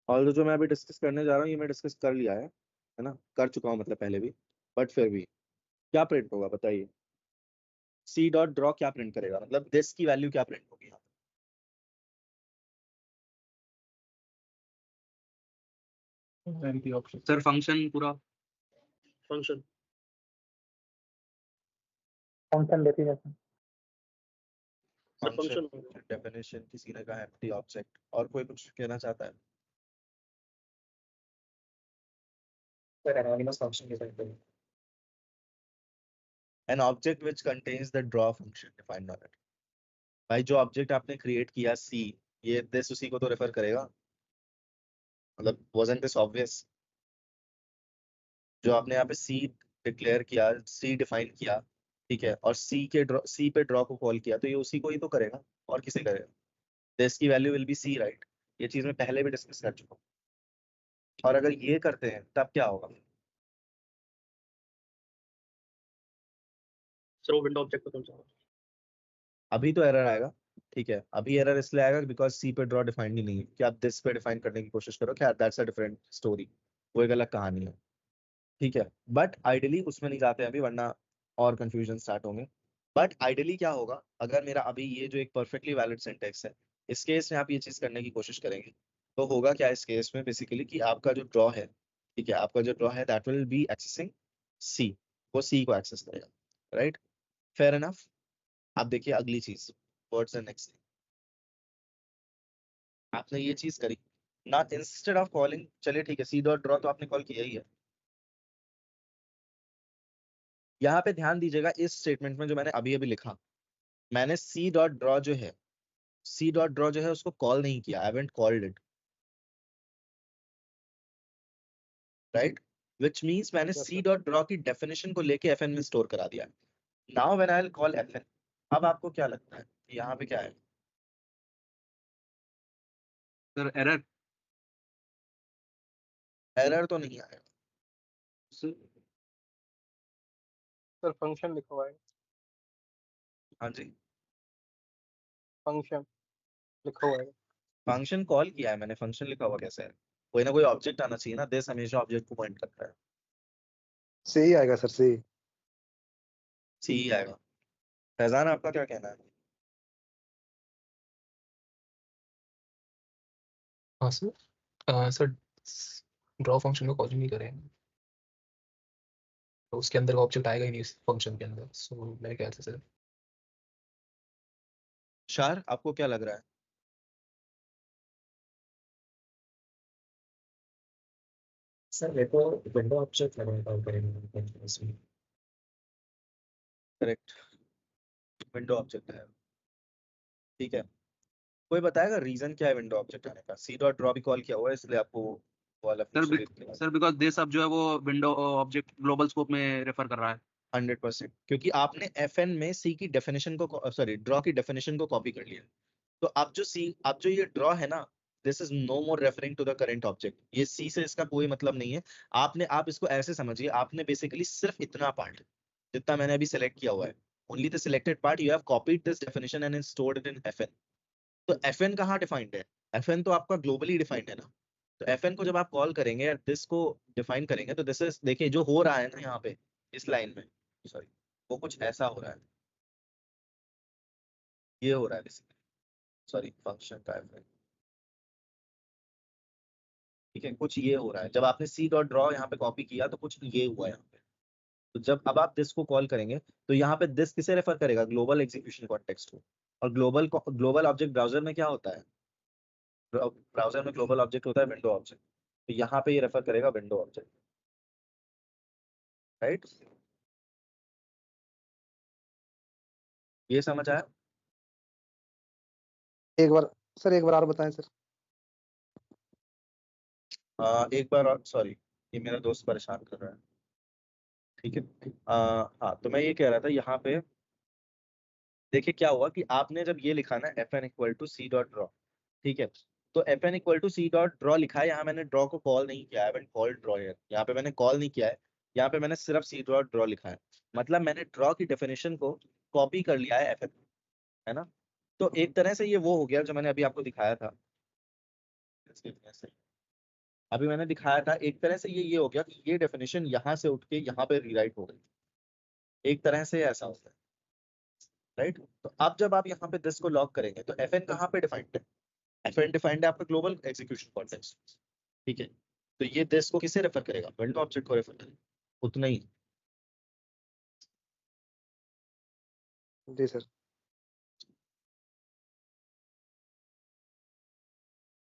और जो मैं अभी डिस्कस करने जा रहा हूँ ये मैं डिस्कस कर लिया है ना, कर चुका हूँ मतलब पहले भी, बट फिर भी क्या प्रिंट होगा बताइए, सी डॉट ड्रॉ क्या प्रिंट करेगा, मतलब दिस की वैल्यू क्या प्रिंट होगी यहाँ ऑप्शन सर, फंक्शन पूरा function function definition. Sir function function definition, किसी ने कहा एम्प्टी ऑब्जेक्ट, और कोई कुछ कहना चाहता है? सर एनोनिमस फंक्शन डिफाइन करें। An object which contains the draw function defined on it. भाई जो ऑब्जेक्ट आपने क्रिएट किया सी, ये दिस उसी को तो रेफर करेगा, मतलब वाजंट दिस ऑब्वियस, जो आपने यहाँ पे सी डिक्लेयर किया, सी डिफाइन किया, ठीक है, और सी के ड्रॉ, सी पे ड्रॉ को कॉल किया, तो ये उसी को ही तो करेगा, और किसे करेगा, दिस की value will be C, right. ये चीज मैं पहले भी डिस्कस कर चुका हूँ। और अगर ये करते हैं तब क्या होगा? सर वो विंडो ऑब्जेक्ट पे कौन सा होगा? अभी तो एरर आएगा, ठीक है, अभी एरर इसलिए आएगा बिकॉज सी पे ड्रॉ डिफाइंड ही नहीं है। क्या आप दिस पे डिफाइन करने की कोशिश करो, क्या दैट्स अ डिफरेंट स्टोरी, वो एक अलग कहानी है, ठीक है। बट आइडियली उसमें नहीं जाते अभी, वरना और कंफ्यूजन स्टार्ट होंगे। बट आइडियली क्या होगा, अगर मेरा अभी ये जो एक परफेक्टली वैलिड सिंटेक्स है, इस केस में आप ये चीज करने की कोशिश करेंगे, तो होगा क्या इस केस में बेसिकली कि आपका जो ड्रॉ है, ठीक है, आपका जो ड्रॉ है दैट विल बी एक्सेसिंग सी, वो सी को एक्सेस करेगा, राइट। Fair enough. आप देखिए अगली चीज, वर्ड्स एंड नेक्स्ट, आपने ये चीज करी ना, इंस्टेड ऑफ कॉलिंग, चलिए ठीक है, सी डॉट ड्रॉ तो आपने कॉल किया ही है। यहाँ पे ध्यान दीजिएगा इस स्टेटमेंट में जो मैंने अभी अभी लिखा, मैंने सी डॉट ड्रॉ जो है, सी डॉट ड्रॉ जो है उसको कॉल नहीं किया, I haven't called it, right, which means मैंने Yes, C sir. Dot draw की डेफिनेशन को लेके एफएन में स्टोर करा दिया। Now when I will call FN, अब आपको क्या लगता है यहाँ पे क्या है? Sir error. एरर तो नहीं आएगा, सर फंक्शन लिखा हुआ है, हाँ जी, फंक्शन लिखा हुआ है। फंक्शन कॉल किया है मैंने, फंक्शन लिखा हुआ कैसे है? कोई ना कोई ऑब्जेक्ट आना चाहिए ना, दिस हमेशा ऑब्जेक्ट को पॉइंट करता है, सही आएगा सर, सही। सी ही आएगा। फैजान आपका क्या कहना है? हाँ सर, सर ड्रॉ फंक्शन को कॉल नहीं करेंगे तो उसके अंदर ऑब्जेक्ट आएगा ही नहीं उस फंक्शन के अंदर, सो मेरे ख्याल से सर। शार आपको क्या लग रहा है? सर मेरे को विंडो ऑब्जेक्ट लग रहा है इसमें। करेक्ट, विंडो ऑब्जेक्ट है, ठीक है। कोई बताएगा रीजन क्या है विंडो ऑब्जेक्ट आने का? सी डॉट ड्रॉ भी कॉल किया हुआ है इसलिए आपको वो वाला सर फीचर दिख रहा है। सर बिकॉज दे सब जो है वो विंडो ऑब्जेक्ट ग्लोबल स्कोप में रेफर कर रहा है। 100%, क्योंकि आपने एफएन में सी की डेफिनेशन को, सॉरी ड्रॉ की डेफिनेशन को कॉपी कर लिया। तो अब जो ये ड्रॉ है ना, this is no more referring to the current object, ये सी से इसका कोई मतलब नहीं है। आप इसको ऐसे समझिए, आपने बेसिकली सिर्फ इतना पार्ट जितना मैंने अभी सेलेक्ट किया हुआ है, only the selected part you have copied this definition and stored it in FN. तो एफएन कहाँ डिफाइंड है? एफएन तो आपका ग्लोबली डिफाइंड है ना। तो एफएन को जब आप कॉल करेंगे या दिस को डिफाइन करेंगे, तो दिस इज, देखिए जो हो रहा है ना यहाँ पे इस लाइन में, सॉरी, वो कुछ ऐसा हो रहा है, ये हो रहा है बेसिकली, सॉरी फंक्शन का एफएन, ठीक है, कुछ ये हो रहा है। जब आपने सी डॉट ड्रॉ यहाँ पे कॉपी किया तो कुछ ये हुआ यहाँ पे। तो जब अब आप दिस को कॉल करेंगे तो यहाँ पे दिस किसे रेफर करेगा? ग्लोबल एग्जीक्यूशन कॉन्टेक्स्ट को। और ग्लोबल ऑब्जेक्ट ब्राउजर में क्या होता है? ब्राउजर में ग्लोबल ऑब्जेक्ट होता है विंडो ऑब्जेक्ट, तो यहाँ पे ये रेफर करेगा विंडो ऑब्जेक्ट, राइट। ये समझ आया? एक बार सर, एक बार और बताएं सर। एक बार और, सॉरी, ये मेरा दोस्त परेशान कर रहा है, ठीक है। हाँ, तो मैं ये कह रहा था यहाँ पे देखिए क्या हुआ कि आपने जब ये लिखा ना F N equal to C dot draw, ठीक है, तो F N equal to C dot draw लिखा है, यहाँ मैंने ड्रॉ को कॉल नहीं किया है, कॉल ड्रॉ है, यहाँ पे मैंने कॉल नहीं किया है, यहाँ पे मैंने सिर्फ सी डॉट ड्रॉ लिखा है, मतलब मैंने ड्रॉ की डेफिनेशन को कॉपी कर लिया है एफ, है ना। तो एक तरह से ये वो हो गया जो मैंने अभी आपको दिखाया था, अभी मैंने दिखाया था, एक तरह से ये हो गया कि ये डेफिनेशन यहाँ से उठ के यहाँ पे रीराइट हो गई, एक तरह से ऐसा होता है, राइट। तो अब जब आप यहाँ पे दिस को लॉक करेंगे तो एफ एन कहाँ पे डिफाइंड है? एफ एन डिफाइंड है आपका ग्लोबल एग्जीक्यूशन कॉन्टेक्स्ट, ठीक है। तो ये दिस को किसे रेफर करेगा? विंडो ऑब्जेक्ट को रेफर करेगा, उतना ही। जी सर।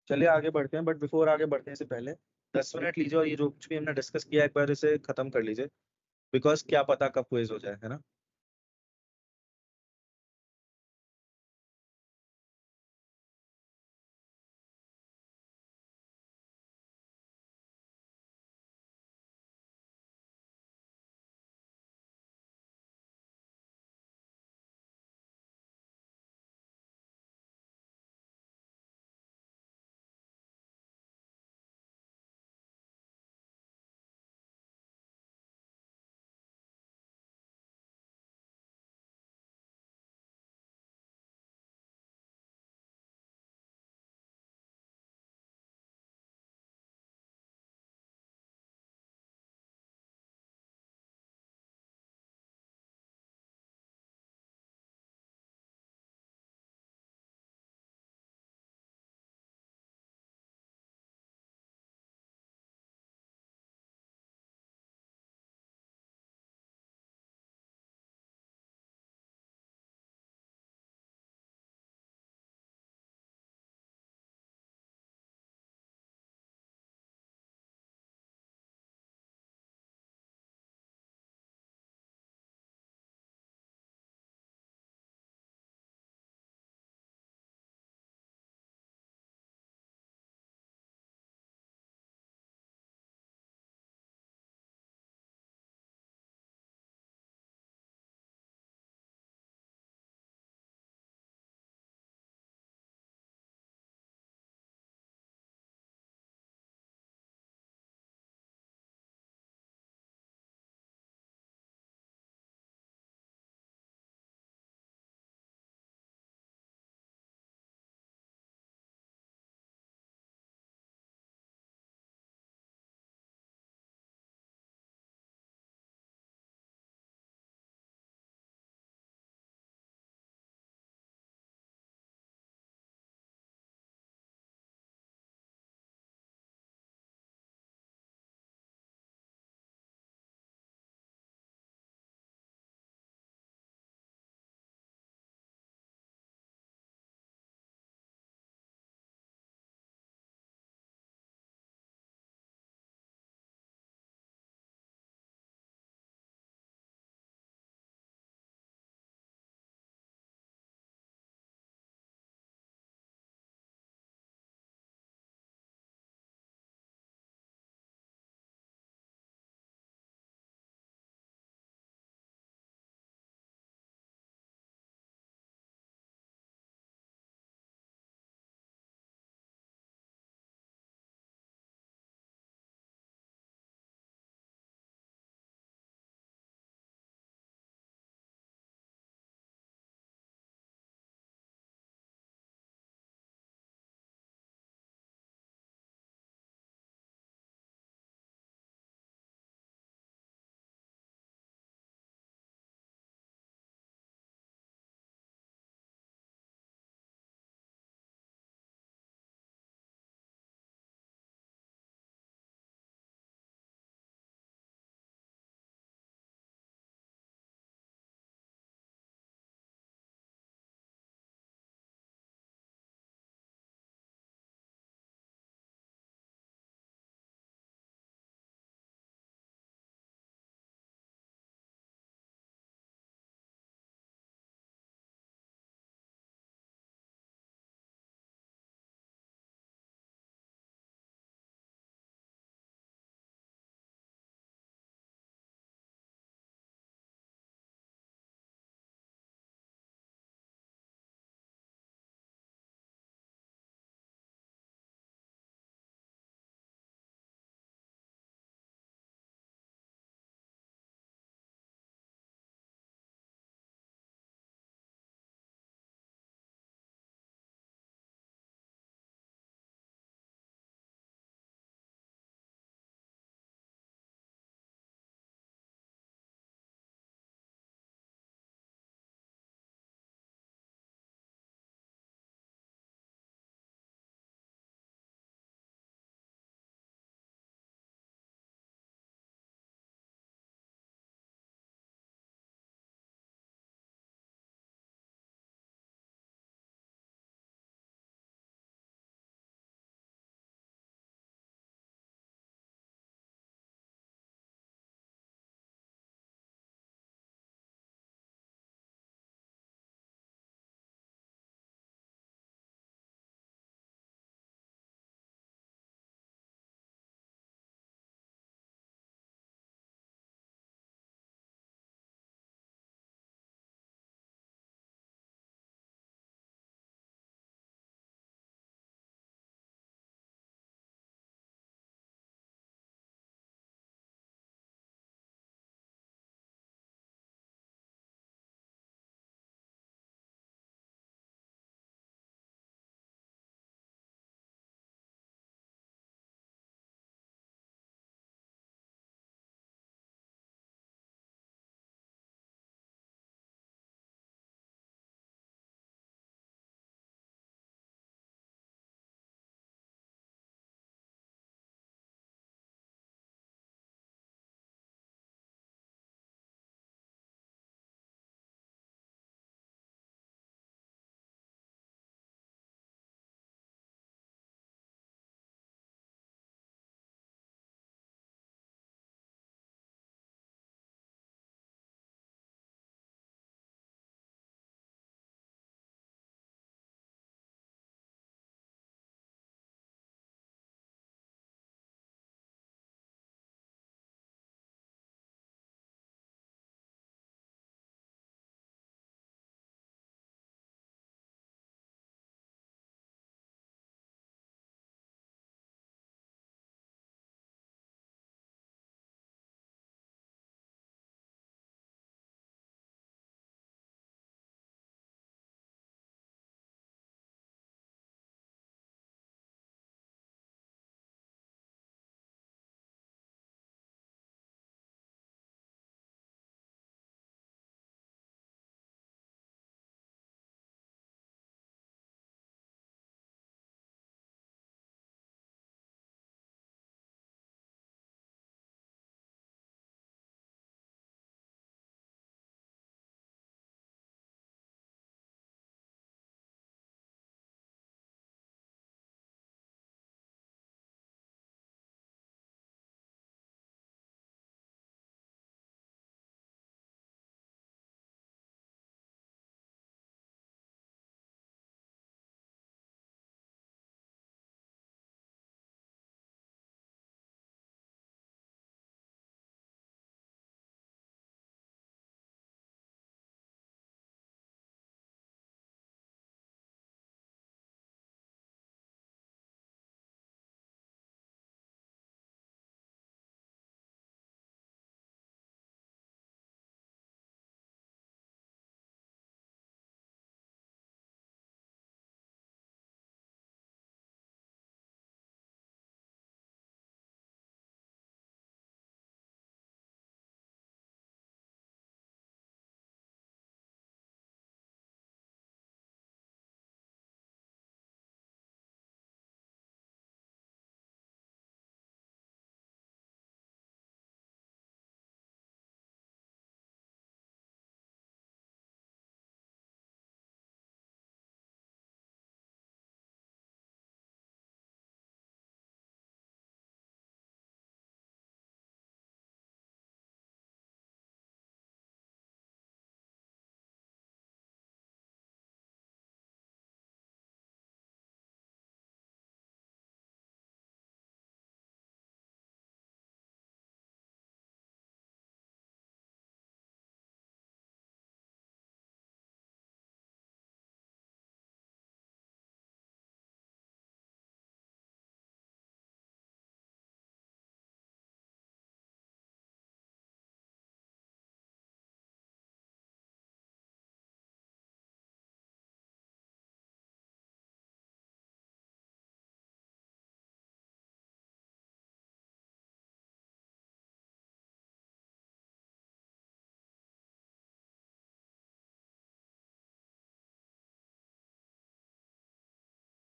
चलिए आगे बढ़ते हैं, बट बिफोर आगे बढ़ने से पहले 10 मिनट लीजिए और ये जो कुछ भी हमने डिस्कस किया एक बार इसे खत्म कर लीजिए, बिकॉज क्या पता कब क्विज हो जाए, है ना।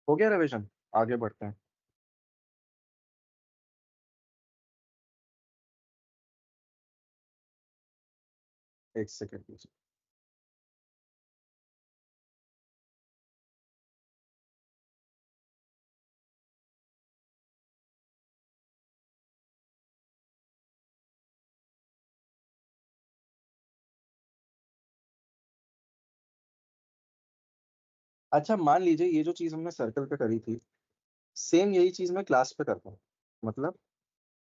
हो गया रिवीजन, आगे बढ़ते हैं। एक सेकेंड प्लीज। अच्छा मान लीजिए ये जो चीज हमने सर्कल पे करी थी, सेम यही चीज मैं क्लास पे करता हूँ, मतलब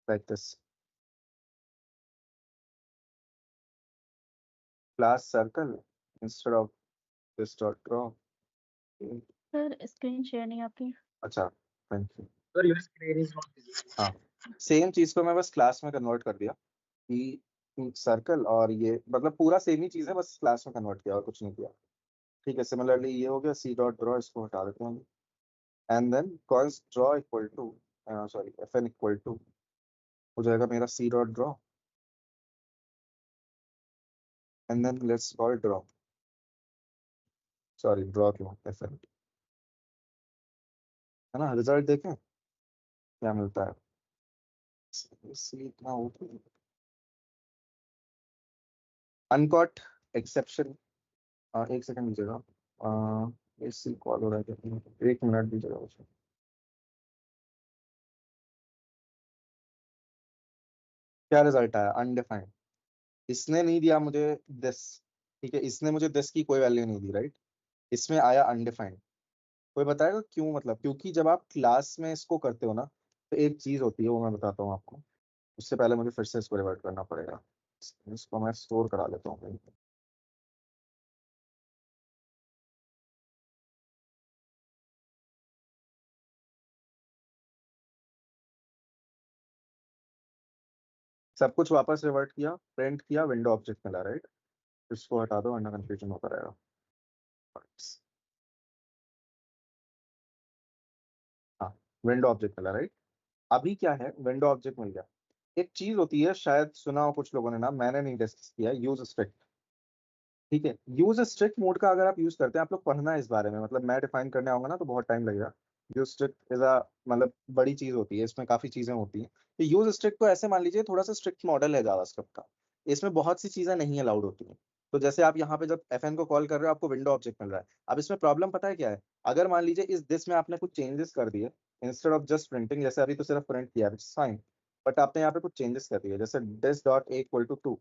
like this, class circle instead of this dot draw. Sir screen share नहीं आपकी। अच्छा thank you. Sir your screen is not visible. हाँ, सेम चीज को मैं बस क्लास में कन्वर्ट कर दिया कि सर्कल, और ये मतलब पूरा सेम ही चीज है, बस क्लास में कन्वर्ट किया और कुछ नहीं किया। ठीक है, सिमिलरली ये हो गया सी डॉट ड्रॉ, इसको हटा देते हैं and then const draw equal to, sorry F N equal to हो जाएगा मेरा C dot draw and then let's call draw, sorry draw क्यों, एफ एन, है ना। रिजल्ट देखें क्या मिलता है। सी इतना होता अनकॉट एक्सेप्शन। एक सेकंड दीजिएगा, इसी कॉल हो रहा है क्या? एक मिनट दीजिएगा मुझे। क्या रिजल्ट आया? अनडिफाइंड। इसने नहीं दिया मुझे दिस, ठीक है, इसने मुझे दिस की कोई वैल्यू नहीं दी, राइट। इसमें आया अनडिफाइंड। कोई बताएगा क्यों? मतलब क्योंकि जब आप क्लास में इसको करते हो ना, तो एक चीज होती है, वो मैं बताता हूँ आपको। उससे पहले मुझे फिर से इसको रिवर्ट करना पड़ेगा, इसको मैं स्टोर करा लेता हूँ कहीं पे। सब कुछ वापस रिवर्ट किया, प्रिंट किया, विंडो ऑब्जेक्ट मिला, राइट। इसको हटा दो वरना कंफ्यूजन होता रहेगा। हाँ, विंडो ऑब्जेक्ट मिला, राइट। अभी क्या है, विंडो ऑब्जेक्ट मिल गया। एक चीज होती है, शायद सुना हो कुछ लोगों ने नाम, मैंने नहीं डिस्कस किया, यूज स्ट्रिक्ट। ठीक है, यूज स्ट्रिक्ट मोड का अगर आप यूज करते हैं, आप लोग पढ़ना है इस बारे में, मतलब मैं डिफाइन करने आऊंगा ना तो बहुत टाइम लगेगा। यूज स्ट्रिक्ट इज अ मतलब बड़ी चीज होती है, इसमें काफी चीजें होती हैं। तो यूज स्ट्रिक्ट को ऐसे मान लीजिए थोड़ा सा स्ट्रिक्ट मॉडल है जावास्क्रिप्ट का, इसमें बहुत सी चीजें नहीं अलाउड होती हैं। तो जैसे आप यहाँ पे जब एफएन को कॉल कर रहे हो, आपको विंडो ऑब्जेक्ट मिल रहा है। अब इसमें प्रॉब्लम पता है क्या है? अगर मान लीजिए इस दिस में आपने कुछ चेंजेस कर दिए, इंस्टेड ऑफ जस्ट प्रिंटिंग, जैसे अभी तो सिर्फ प्रिंट किया है, फाइन, बट आपने यहाँ पे कुछ चेंजेस कर दिए, जैसे this dot A equal to 2,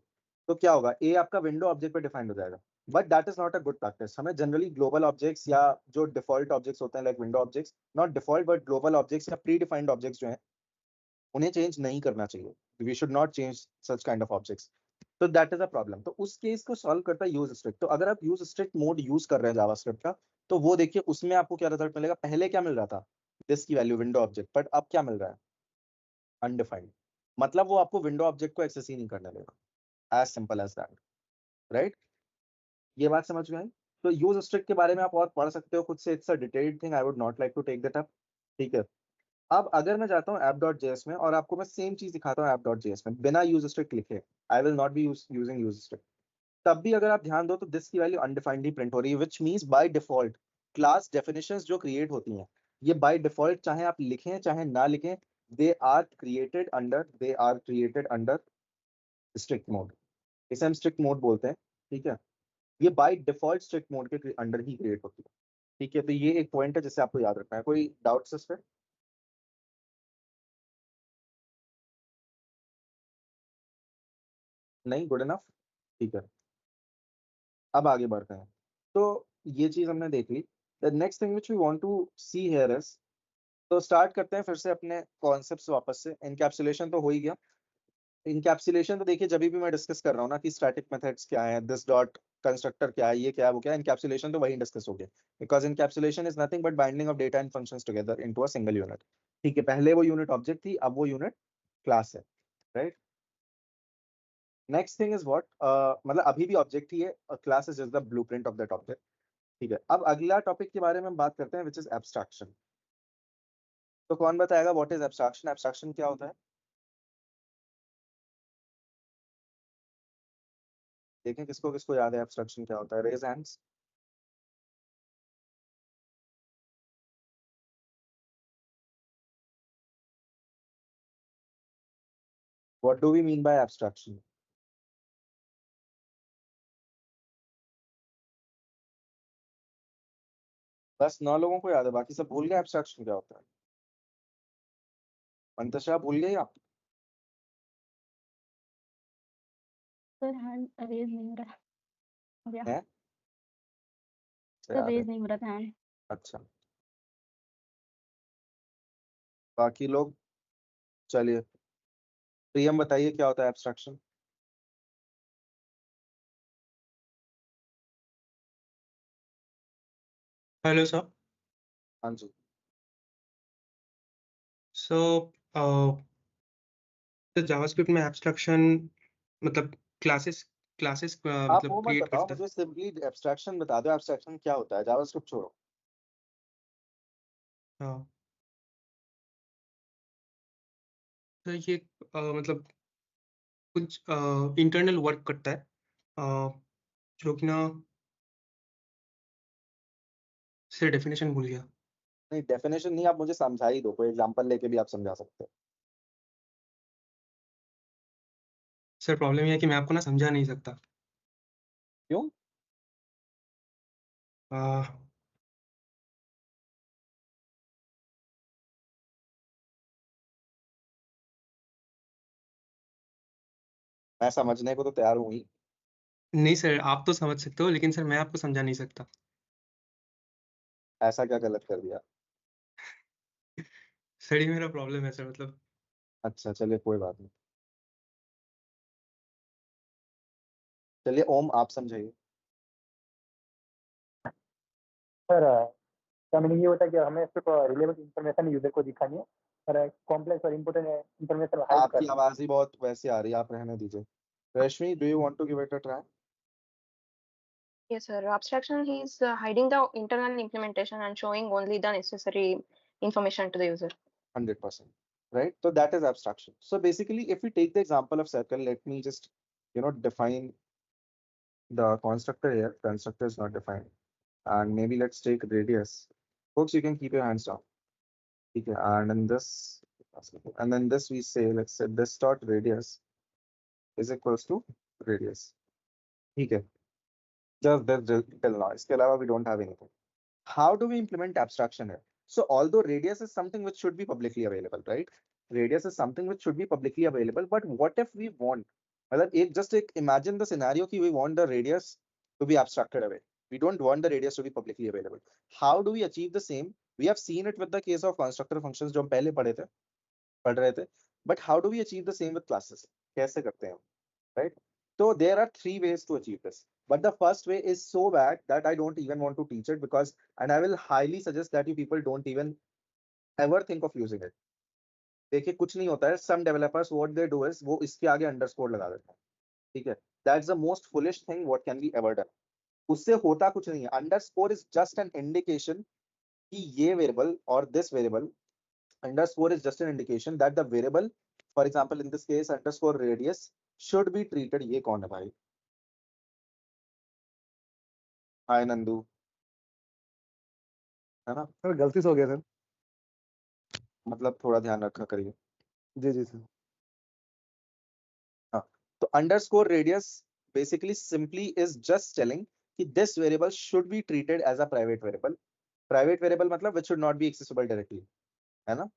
तो क्या होगा, ए आपका विंडो ऑब्जेक्ट पे डिफाइंड हो जाएगा। But that is not a good practice. हमें जनरली ग्लोबल ऑब्जेक्ट्स या जो डिफॉल्ट ऑब्जेक्ट्स होते हैं like window objects, not default but global objects या प्री डिफाइंड ऑब्जेक्ट्स जो हैं, उन्हें चेंज नहीं करना चाहिए। We should not change such kind of objects. तो दैट इज अ प्रॉब्लम। तो उस केस को सॉल्व करता है यूज स्ट्रिक्ट। तो अगर आप यूज स्ट्रिक्ट मोड यूज कर रहे हैं जावास्क्रिप्ट का, तो वो देखिए उसमें आपको क्या रिजल्ट मिलेगा। पहले क्या मिल रहा था, दिस की वैल्यू विंडो ऑब्जेक्ट, बट अब क्या मिल रहा है, अनडिफाइंड। मतलब वो आपको विंडो ऑब्जेक्ट को एक्सेस ही नहीं करने देगा, as simple as that, right. ये बात समझ में आई। तो यूज स्ट्रिक्ट के बारे में आप और पढ़ सकते हो खुद से, it's a detailed thing, I would not like to take that up. ठीक है, अब अगर मैं जाता हूँ ऐप डॉट जेएस में और आपको मैं सेम चीज दिखाता हूँ ऐप डॉट जेएस में बिना यूज स्ट्रिक्ट लिखे, I will not be using use strict, तब भी अगर आप ध्यान दो तो दिस की वैल्यू अनडिफाइंड ही प्रिंट हो रही है, which means by default class definitions जो क्रिएट होती हैं, ये बाय डिफॉल्ट चाहे आप लिखें चाहे ना लिखें, they are created under strict mode. इसे हम स्ट्रिक्ट मोड बोलते हैं, ठीक है। ये बाय डिफॉल्ट स्ट्रिक्ट मोड के अंडर ही क्रिएट होती है। ठीक है, तो ये एक पॉइंट है जिसे आपको याद रखना है। कोई डाउट्स इस पे? नहीं, गुड इनफ, ठीक है। अब आगे बढ़ते हैं। तो ये चीज हमने देख ली। The next thing which we want to see here is, तो स्टार्ट करते हैं फिर से अपने कॉन्सेप्ट्स वापस से। इनकैप्सुलेशन तो हो ही गया। इनकैप्सुलेशन तो देखिए जब भी मैं डिस्कस कर रहा हूँ ना कि स्टैटिक मेथड्स क्या है, दिस डॉट कंस्ट्रक्टर क्या है, ये क्या है, वो क्या है, इनकैप्सुलेशन तो वही डिस्कस हो गया। Because encapsulation is nothing but binding of data and functions together into a single unit. ठीक है, पहले वो यूनिट ऑब्जेक्ट थी, अब वो यूनिट क्लास है, right. Next thing is what, मतलब अभी भी ऑब्जेक्ट ही है, class is just the blueprint of that object. ठीक है, अब अगला टॉपिक के बारे में हम बात करते हैं विच इज एब्स्ट्रैक्शन। तो कौन बताएगा व्हाट इज एब्स्ट्रैक्शन? एब्स्ट्रैक्शन क्या होता है? देखें किसको किसको याद है एब्स्ट्रैक्शन क्या होता है, raise hands. What do we mean by abstraction? बस 9 लोगों को याद है, बाकी सब भूल गए एब्स्ट्रैक्शन क्या होता है? मंतशा भूल गई आप? सर हैंड रेज नहीं हो रहा हो गया है सर याद है। रेज नहीं हो रहा था हैंड अच्छा, बाकी लोग चलिए, प्रियम बताइए क्या होता है एब्स्ट्रैक्शन? Hello sir. हाँ जी, सो जावास्क्रिप्ट में एब्स्ट्रैक्शन मतलब क्लासेस क्लासेस आप मतलब वो मत क्रिएट बताओ, करता है। मुझे सिंपली एब्स्ट्रैक्शन बता दो, एब्स्ट्रैक्शन क्या होता है, जावास्क्रिप्ट छोड़ो। हाँ, तो ये मतलब कुछ इंटरनल वर्क करता है जो कि ना से डेफिनेशन भूल गया। नहीं, डेफिनेशन नहीं, आप मुझे समझा ही दो, कोई एग्जांपल लेके भी आप समझा सकते हो। सर प्रॉब्लम ये है कि मैं आपको ना समझा नहीं सकता। क्यों? आ, मैं समझने को तो तैयार हूँ ही। नहीं सर, आप तो समझ सकते हो, लेकिन सर मैं आपको समझा नहीं सकता। ऐसा क्या गलत कर दिया? सर ये मेरा प्रॉब्लम है सर, मतलब अच्छा चलिए, कोई बात नहीं। चलिए ओम, आप समझाइए। सर क्या मीनिंग ये होता है कि हमें सिर्फ रिलेवेंट इन्फॉर्मेशन यूजर को दिखानी है और कॉम्प्लेक्स और इम्पोर्टेंट इन्फॉर्मेशन हाइड आपकी करनी है। आवाज ही बहुत वैसे आ रही है, आप रहने दीजिए। Rashmi, do you want to give it a try? Yes, sir. Abstraction is hiding the internal implementation and showing only the necessary information to the user. 100%, right? So that is abstraction. So basically, if we take the example of circle, let me just, define the constructor here. Constructor is not defined. And maybe let's take radius. Folks, you can keep your hands down. Okay, and in this, and then this we say, let's say this dot radius is equals to radius. Okay, just this till now. इसके अलावा we don't have anything. How do we implement abstraction here? So although radius is something which should be publicly available, right? Radius is something which should be publicly available, but what if we want, मतलब just imagine the scenario कि we want the radius to be abstracted away. We don't want the radius to be publicly available. How do we achieve the same? We have seen it with the case of constructor functions जो हम पहले पढ़ रहे थे. But how do we achieve the same with classes? कैसे करते हैं हम, right? So there are 3 ways to achieve this. But the first way is so bad that I don't even want to teach it because, and I will highly suggest that you people don't even ever think of using it. देखिए कुछ नहीं होता है, some developers what they do is वो इसके आगे underscore लगा देते हैं, ठीक है? That's the most foolish thing what can be ever done. उससे होता कुछ नहीं है. Underscore is just an indication कि ये variable or this variable, underscore is just an indication that the variable, for example in this case underscore radius, should be treated. ये कौन है भाई? हाय नंदू, है ना? सर गलती से हो गया सर। मतलब थोड़ा ध्यान रखा करिए। जी जी सर। हाँ, तो underscore radius basically simply is just telling कि this variable should be treated as a private variable. Private variable मतलब which should not be accessible directly, है ना?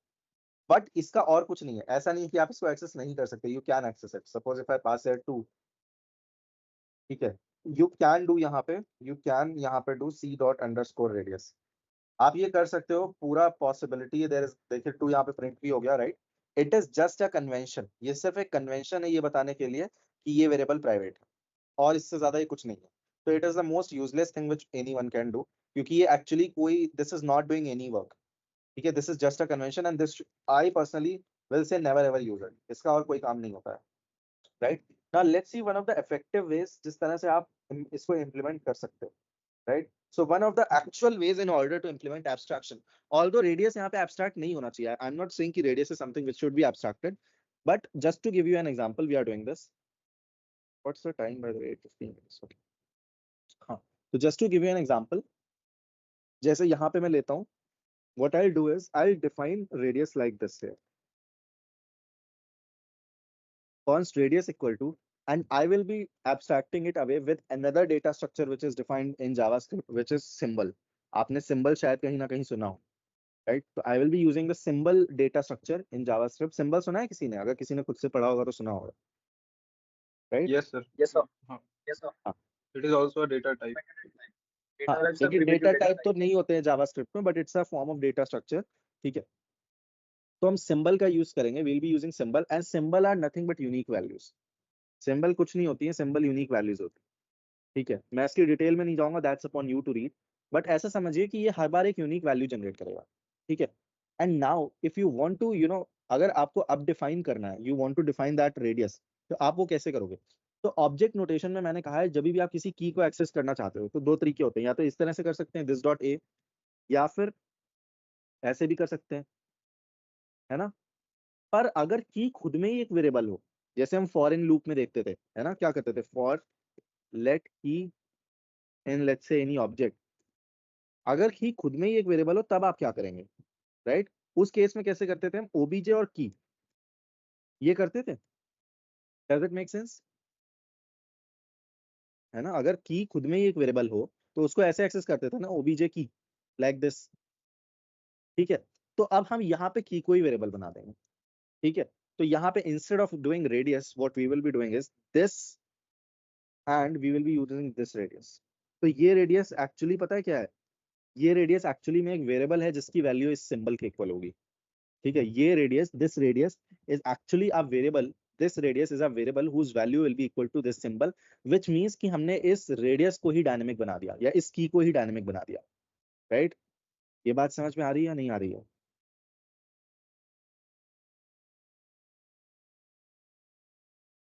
बट इसका और कुछ नहीं है, ऐसा नहीं है कि आप इसको एक्सेस नहीं कर सकते. You can access it. Suppose if I pass it to, ठीक है, यू कैन डू यहाँ पे, यू कैन यहाँ पे do C dot underscore radius. आप ये कर सकते हो, पूरा पॉसिबिलिटी है. देयर इज, देखिए टू यहाँ पे प्रिंट भी हो गया, right? It is just a convention. ये सिर्फ एक कन्वेंशन है ये बताने के लिए कि ये वेरिएबल प्राइवेट है, और इससे ज्यादा ये कुछ नहीं है. तो it is the most useless thing which anyone can do, क्योंकि ये एक्चुअली कोई, this is not doing any work, ठीक है? This is just a convention and this I personally will say never ever use it. इसका और कोई काम नहीं होता है, right? Now let's see one of the effective ways जिस तरह से आप इसको इम्प्लीमेंट कर सकते हो, right? So one of the actual ways in order to implement abstraction, although radius यहाँ पे abstract नहीं होना चाहिए, I'm not saying कि radius is something which should be abstracted, but just to give you an example, we are doing this. What's the time by the way? 15 minutes. Okay. हाँ, तो just to give you an example, जैसे यहाँ पे मैं लेता हूँ, what I'll do is I'll define radius like this here. const radius equal to, and I will be abstracting it away with another data structure which is defined in JavaScript, which is symbol. आपने symbol शायद कहीं ना कहीं सुना हो, right? तो I will be using the symbol data structure in JavaScript. Symbol सुना है किसी ने? अगर किसी ने खुद से पढ़ा होगा तो सुना होगा, right? Yes sir. Yes sir. हाँ. Yes sir. हाँ. It is also a data type. हाँ, देखिए डेटा टाइप तो नहीं होते हैं जावास्क्रिप्ट में, but it's a form of data structure, ठीक है? तो हम सिंबल का यूज करेंगे, we'll be using symbol, and symbol are nothing but unique values. Symbol कुछ नहीं होती है, सिंबल यूनिक वैल्यूज होती है, ठीक है? मैं इसकी डिटेल में नहीं जाऊंगा, that's upon you to read, but ऐसा समझिए कि ये हर बार एक यूनिक वैल्यू जनरेट करेगा, ठीक है? And now if you want to अगर आपको अब डिफाइन करना है, you want to define that radius, तो आप वो कैसे करोगे? तो ऑब्जेक्ट नोटेशन में मैंने कहा है, जब भी आप किसी की को एक्सेस करना चाहते हो तो दो तरीके होते हैं, या तो इस तरह से कर सकते हैं दिस डॉट ए, या फिर ऐसे भी कर सकते हैं, है ना? पर अगर की खुद में ही एक वेरिएबल हो, जैसे हम फॉर इन लूप में देखते थे, है ना? क्या करते थे? फॉर लेट की in let's say any object, अगर की खुद में ही एक वेरिएबल हो तब आप क्या करेंगे, राइट? उस केस में कैसे करते थे हम? ओबीजे और की ये करते थे। Does it make sense? है ना? अगर की खुद में ही एक वेरिएबल हो तो उसको ऐसे एक्सेस करते थे ना, ओबीजे की, लाइक दिस, ठीक है? तो अब हम यहाँ पे की को ही वेरिएबल बना देंगे, ठीक है? तो यहाँ पे instead of doing radius what we will be doing is this, and we will be using this radius. तो ये रेडियस एक्चुअली पता है क्या है? ये रेडियस एक्चुअली में एक वेरिएबल है जिसकी वैल्यू इस सिंबल के इक्वल होगी, ठीक है? ये radius, this radius is actually a variable, this radius is a variable whose value will be equal to this symbol, which means कि हमने इस रेडियस को ही डायनेमिक बना दिया, या इस की को ही डायनेमिक बना दिया, राइट? ये बात समझ में आ रही है या नहीं आ रही है?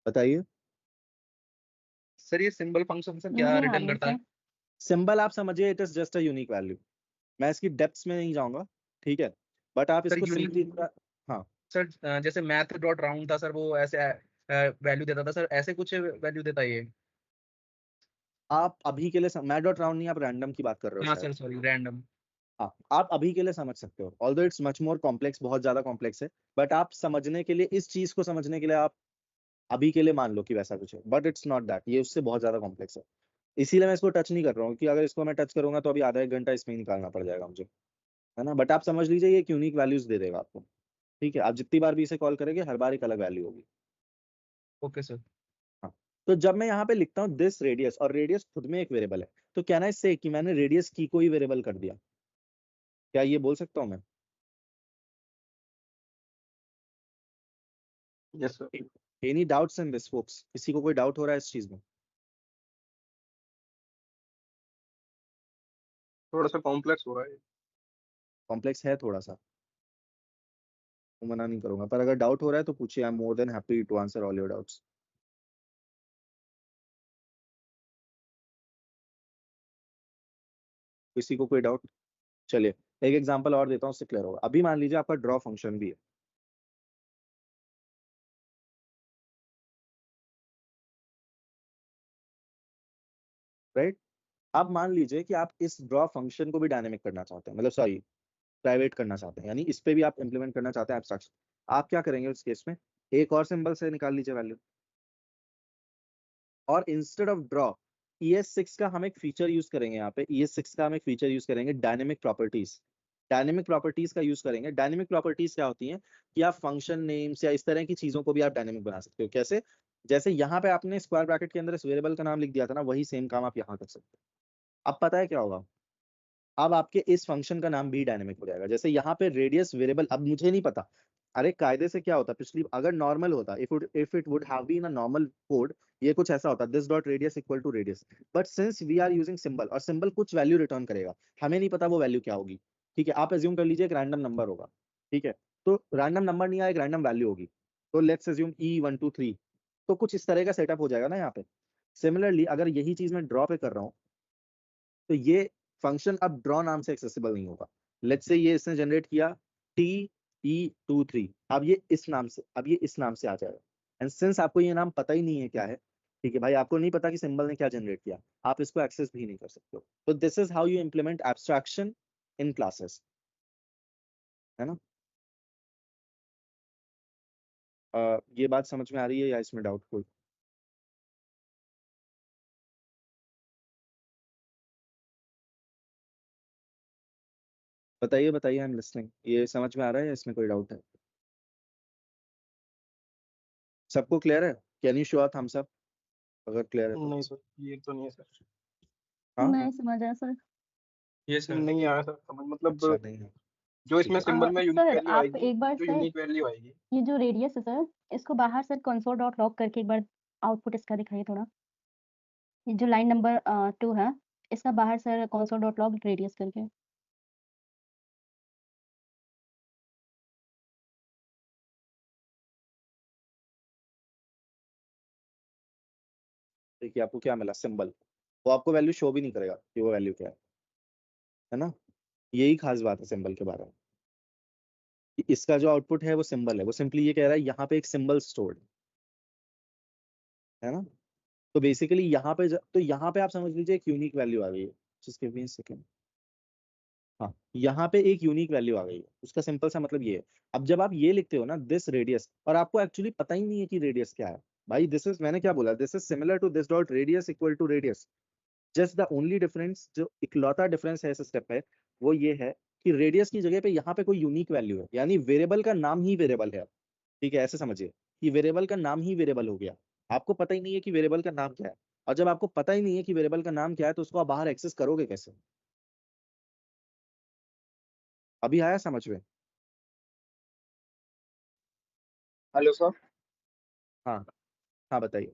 बताइए। सर ये सिंबल फंक्शन सर क्या नहीं आ रिटर्न रही करता है? सर। सिंबल आप समझिए, it is just a unique value. मैं इसकी डेप्थ्स में नहीं जाऊंगा, ठीक है? बट आप सर इसको यूनिक, सिंपली, हाँ सर जैसे मैथ डॉट राउंड था सर, वो ऐसे वैल्यू देता था सर, ऐसे कुछ वैल्यू देता है ये? आप अभी के लिए मैट डॉट राउंड नहीं, आप रैंडम की बात कर रहे हो हाँ शायद। Sir sorry, random. हाँ, आप अभी के लिए समझ सकते हो, although it's much more complex, बहुत ज्यादा कॉम्प्लेक्स है, बट आप समझने के लिए, इस चीज को समझने के लिए आप अभी के लिए मान लो कि वैसा कुछ है, बट इट्स नॉट दैट, ये उससे बहुत ज्यादा कॉम्प्लेक्स है। इसीलिए मैं इसको टच नहीं कर रहा हूँ कि अगर इसको मैं टच करूंगा तो अभी आधा एक घंटा इसमें ही निकालना पड़ जाएगा मुझे, है ना? बट आप समझ लीजिए ये यूनिक वैल्यूज दे देगा आपको, ठीक है? आप जितनी बार भी इसे कॉल करेंगे हर बार एक अलग वैल्यू होगी। Okay sir. हाँ, तो जब मैं यहाँ पे लिखता हूँ दिस रेडियस, और रेडियस खुद में एक वेरिएबल है, तो कहना इससे कि मैंने रेडियस की को ही वेरिएबल कर दिया, क्या ये बोल सकता हूँ मैं? Yes sir. Any doubts in this folks? किसी को कोई डाउट हो रहा है इस चीज में? थोड़ा सा कॉम्प्लेक्स हो रहा है। कॉम्प्लेक्स है थोड़ा सा, तो मना नहीं करूंगा, पर अगर डाउट हो रहा है तो पूछिए, I am more than happy to answer all your doubts. किसी को कोई डाउट? चलिए एक एग्जांपल और देता हूँ, उससे क्लियर होगा। अभी मान लीजिए आपका ड्रॉ फंक्शन भी है, राइट? अब मान लीजिए कि आप इस ड्रॉ फंक्शन को भी डायनेमिक करना चाहते हैं, मतलब सॉरी प्राइवेट करना चाहते हैं, यानी इस पे भी आप इंप्लीमेंट करना चाहते हैं एब्स्ट्रैक्शन। आप क्या करेंगे उस केस में? एक और सिंबल से निकाल लीजिए वैल्यू, और इंस्टेड ऑफ ड्रॉ ES6 का हम एक फीचर यूज करेंगे, यहाँ पे ES6 का हम एक फीचर यूज करेंगे, डायनेमिक प्रॉपर्टीज। डायनेमिक प्रॉपर्टीज का यूज करेंगे। डायनेमिक प्रॉपर्टीज क्या होती हैं कि आप फंक्शन नेम्स या इस तरह की चीजों को भी आप डायनेमिक बना सकते हो। कैसे? जैसे यहाँ पे आपने स्क्वायर ब्रैकेट के अंदर इस वेरिएबल का नाम लिख दिया था ना, वही सेम काम आप यहाँ कर सकते हो। अब पता है क्या होगा? अब आपके इस फंक्शन का नाम भी डायनेमिक हो जाएगा। जैसे यहाँ पे रेडियस वेरिएबल, अब मुझे नहीं पता, अरे कायदे से क्या होता, पिछली अगर नॉर्मल होता, if it would have been a normal code, ये कुछ ऐसा होता, this dot radius equal to radius, but since we are using symbol, और सिंबल कुछ वैल्यू रिटर्न करेगा, हमें नहीं पता वो वैल्यू क्या होगी, ठीक है? आप एज्यूम कर लीजिए एक रैंडम नंबर होगा, ठीक है? तो रैंडम नंबर नहीं आया, एक रैंडम वैल्यू होगी, तो लेट्स एज्यूम E123, तो कुछ इस तरह का सेटअप हो जाएगा ना यहाँ पे। सिमिलरली अगर यही चीज मैं ड्रॉ पे कर रहा हूँ, तो ये फंक्शन अब ड्रॉ नाम से एक्सेसिबल नहीं होगा। लेट्स से ये इसने जनरेट किया TE23, अब ये इस नाम से, अब ये इस नाम से आ जाएगा। एंड सिंस आपको ये नाम पता ही नहीं है क्या है, ठीक है भाई, आपको नहीं पता कि सिंबल ने क्या जनरेट किया, आप इसको एक्सेस भी नहीं कर सकते हो। तो this is how you implement abstraction in classes, है ना? ये बात समझ में आ रही है या इसमें डाउट कोई? बताइए बताइए, आई एम लिसनिंग। ये समझ में आ रहा है या इसमें कोई डाउट है? सबको क्लियर है? Can you show a thumbs up अगर क्लियर है तो? नहीं सर, ये तो नहीं है सर। हाँ नहीं समझ आया सर। ये सर नहीं आया सर समझ, मतलब अच्छा नहीं है, जो ठीक इसमें है। सिंबल में यूनिक सर वैल्यू आप आएगी, एक बार जो सर यूनिक वैल्यू आएगी, ये जो रेडियस है सर, इसको बाहर सर कंसोल डॉट लॉग करके एक बार आउटपुट इसका दिखाइए थोड़ा। ये जो लाइन नंबर 2 है, इसका बाहर sir console dot log radius करके। देखिए आपको क्या मिला, सिंबल। वो आपको वैल्यू शो भी नहीं करेगा कि वो वैल्यू क्या है ना? यही खास बात है सिंबल के बारे में, कि इसका जो आउटपुट है वो सिंबल है। वो सिंपली ये कह रहा है यहाँ पे एक सिंबल स्टोर्ड है ना। तो बेसिकली यहाँ पे तो यहाँ पे आप समझ लीजिए एक यूनिक वैल्यू आ गई है। Just give me a second. हाँ, यहाँ पे एक यूनिक वैल्यू आ गई है, उसका सिंपल सा मतलब ये है। अब जब आप ये लिखते हो ना दिस रेडियस, और आपको एक्चुअली पता ही नहीं है कि रेडियस क्या है भाई, दिस इज, मैंने क्या बोला, this is similar to this dot radius equal to radius. Just the only difference, जो इकलौता डिफरेंस है इस स्टेप पे, वो ये है कि रेडियस की जगह पे यहाँ पे कोई यूनिक वैल्यू है, यानी वेरिएबल का नाम ही वेरिएबल है। ठीक है, ऐसे समझिए कि वेरिएबल का नाम ही वेरिएबल हो गया। आपको पता ही नहीं है कि वेरिएबल का नाम क्या है, और जब आपको पता ही नहीं है कि वेरिएबल का नाम क्या है तो उसको आप बाहर एक्सेस करोगे कैसे? अभी आया समझ में? Hello sir. हाँ हाँ बताइए।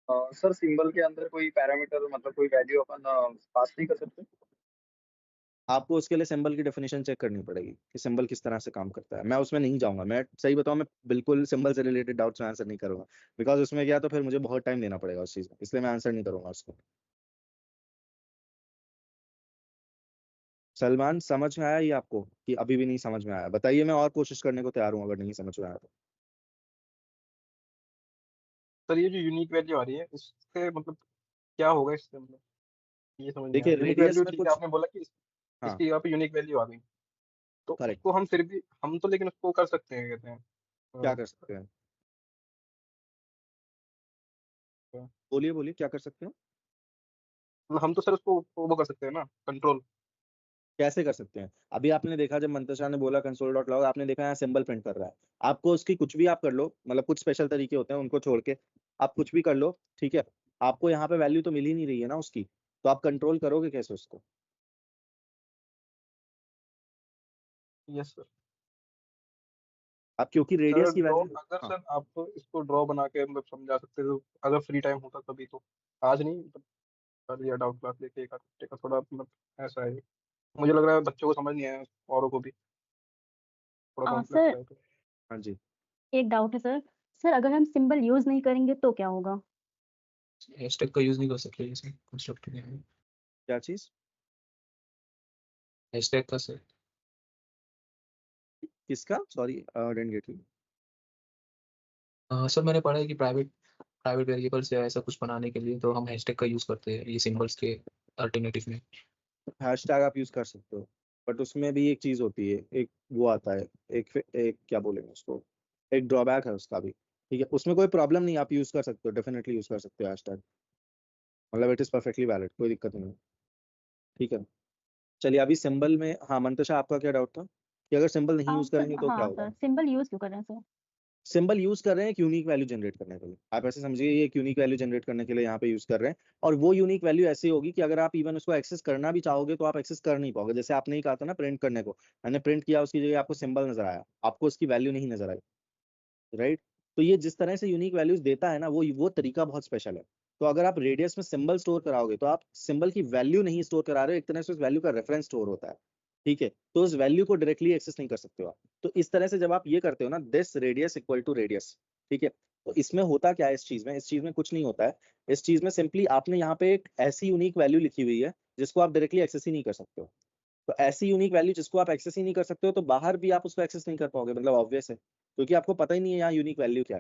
सर सिंबल के अंदर कोई पैरामीटर, मतलब कोई वैल्यू अपन पास नहीं कर सकते? आपको उसके लिए सिंबल की डेफिनेशन चेक करनी पड़ेगी कि सिंबल किस तरह से काम करता है। मैं उसमें नहीं जाऊंगा, मैं सही बताऊं, मैं बिल्कुल सिंबल से रिलेटेड डाउट्स में आंसर नहीं करूंगा, बिकॉज उसमें गया तो फिर मुझे बहुत टाइम देना पड़ेगा उस चीज में, इसलिए मैं आंसर नहीं करूंगा उसको। सलमान, समझ में आया ये आपको कि अभी भी नहीं समझ में आया? बताइए, मैं और कोशिश करने को तैयार हूँ अगर नहीं समझ में आया तो। सर ये जो यूनिक वैल्यू आ रही है, इससे मतलब क्या होगा इससे, मतलब ये समझ नहीं आया। देखिए यूनिक रेडियस वैल्यू में ठीक है, कुछ, आपने बोला कि हाँ इसकी यहाँ पे यूनिक वैल्यू आ गई, तो करेक्ट, उसको हम फिर भी, हम तो लेकिन उसको कर सकते हैं, कहते हैं क्या कर सकते हैं? बोलिए बोलिए, क्या कर सकते हो? हम तो सर उसको वो कर सकते हैं ना, कंट्रोल। कैसे कर सकते हैं? अभी आपने देखा जब मंतशा ने बोला कंसोल डॉट लॉग, आपने देखा यहाँ सिंबल प्रिंट कर रहा है। आपको उसकी कुछ भी आप कर लो, मतलब कुछ स्पेशल तरीके होते हैं उनको छोड़ के आप कुछ भी कर लो, ठीक है, आपको यहाँ पे वैल्यू तो मिल ही नहीं रही है ना उसकी, तो आप कंट्रोल करोगे कैसे उसको? Yes sir. आप क्योंकि सर रेडियस की ड्रॉ, वैल्यू, अगर हाँ सर आप इसको ड्रॉ बना के मतलब समझा सकते हो, अगर फ्री टाइम होता कभी तो। आज नहीं, मतलब कर लिया डाउट क्लास लेके एक हफ्ते का, थोड़ा मतलब ऐसा है। मुझे लग रहा है बच्चों को समझ नहीं आया, औरों को भी थोड़ा कॉम्प्लेक्स सर है तो। हाँ जी। एक डाउट है सर। सर अगर हम सिंबल यूज नहीं करेंगे तो क्या होगा? हैशटैग का यूज नहीं कर सकते जैसे कंस्ट्रक्टर में। क्या चीज? हैशटैग का सर। किसका? Sorry, didn't get you. Sir मैंने पढ़ा है कि प्राइवेट प्राइवेट वेरिएबल्स या ऐसा कुछ बनाने के लिए तो हम हैशटैग का यूज करते हैं ये सिंबल्स के अल्टरनेटिव में। हैशटैग आप यूज कर सकते हो, बट उसमें भी एक चीज होती है, एक वो आता है, एक क्या बोलेंगे उसको, एक ड्रॉबैक है उसका भी। ठीक है, उसमें कोई प्रॉब्लम नहीं, आप यूज कर सकते हो, डेफिनेटली यूज कर सकते हो हैशटैग, मतलब इट इज परफेक्टली वैलिड, कोई दिक्कत नहीं है। ठीक है, चलिए अभी सिंबल में, हाँ मंतशा आपका क्या डाउट था कि अगर सिंबल नहीं यूज सर करेंगे तो क्या हाँ होगा? सर, सिंबल यूज क्यों कर रहे हैं सर? सिंबल यूज कर रहे हैं एक यूनिक वैल्यू जनरेट करने के लिए, आप ऐसे समझिए ये एक यूनिक वैल्यू जनरेट करने के लिए यहाँ पे यूज कर रहे हैं। और वो यूनिक वैल्यू ऐसी होगी कि अगर आप इवन उसको एक्सेस करना भी चाहोगे तो आप एक्सेस कर नहीं पाओगे। जैसे आपने ही कहा था ना प्रिंट करने को, मैंने प्रिंट किया उसकी जगह आपको सिंबल नजर आया, आपको उसकी वैल्यू नहीं नजर आई, राइट? तो ये जिस तरह से यूनिक वैल्यूज देता है ना, वो तरीका बहुत स्पेशल है। तो अगर आप रेडियस में सिंबल स्टोर कराओगे तो आप सिंबल की वैल्यू नहीं स्टोर करा रहे हो, एक तरह से उस वैल्यू का रेफरेंस स्टोर होता है। ठीक है, तो उस वैल्यू को डायरेक्टली एक्सेस नहीं कर सकते हो आप। तो इस तरह से जब आप ये करते हो ना, this radius equal to radius, ठीक है, तो इसमें होता क्या है, इस चीज में कुछ नहीं होता है। इस चीज में सिंपली आपने यहाँ पे एक ऐसी यूनिक वैल्यू लिखी हुई है जिसको आप डायरेक्टली एक्सेस ही नहीं कर सकते हो। तो ऐसी यूनिक वैल्यू जिसको आप एक्सेस ही नहीं कर सकते हो, तो बाहर भी आप उसको एक्सेस नहीं कर पाओगे, मतलब ऑब्वियस है, क्योंकि आपको पता ही नहीं है यहाँ यूनिक वैल्यू क्या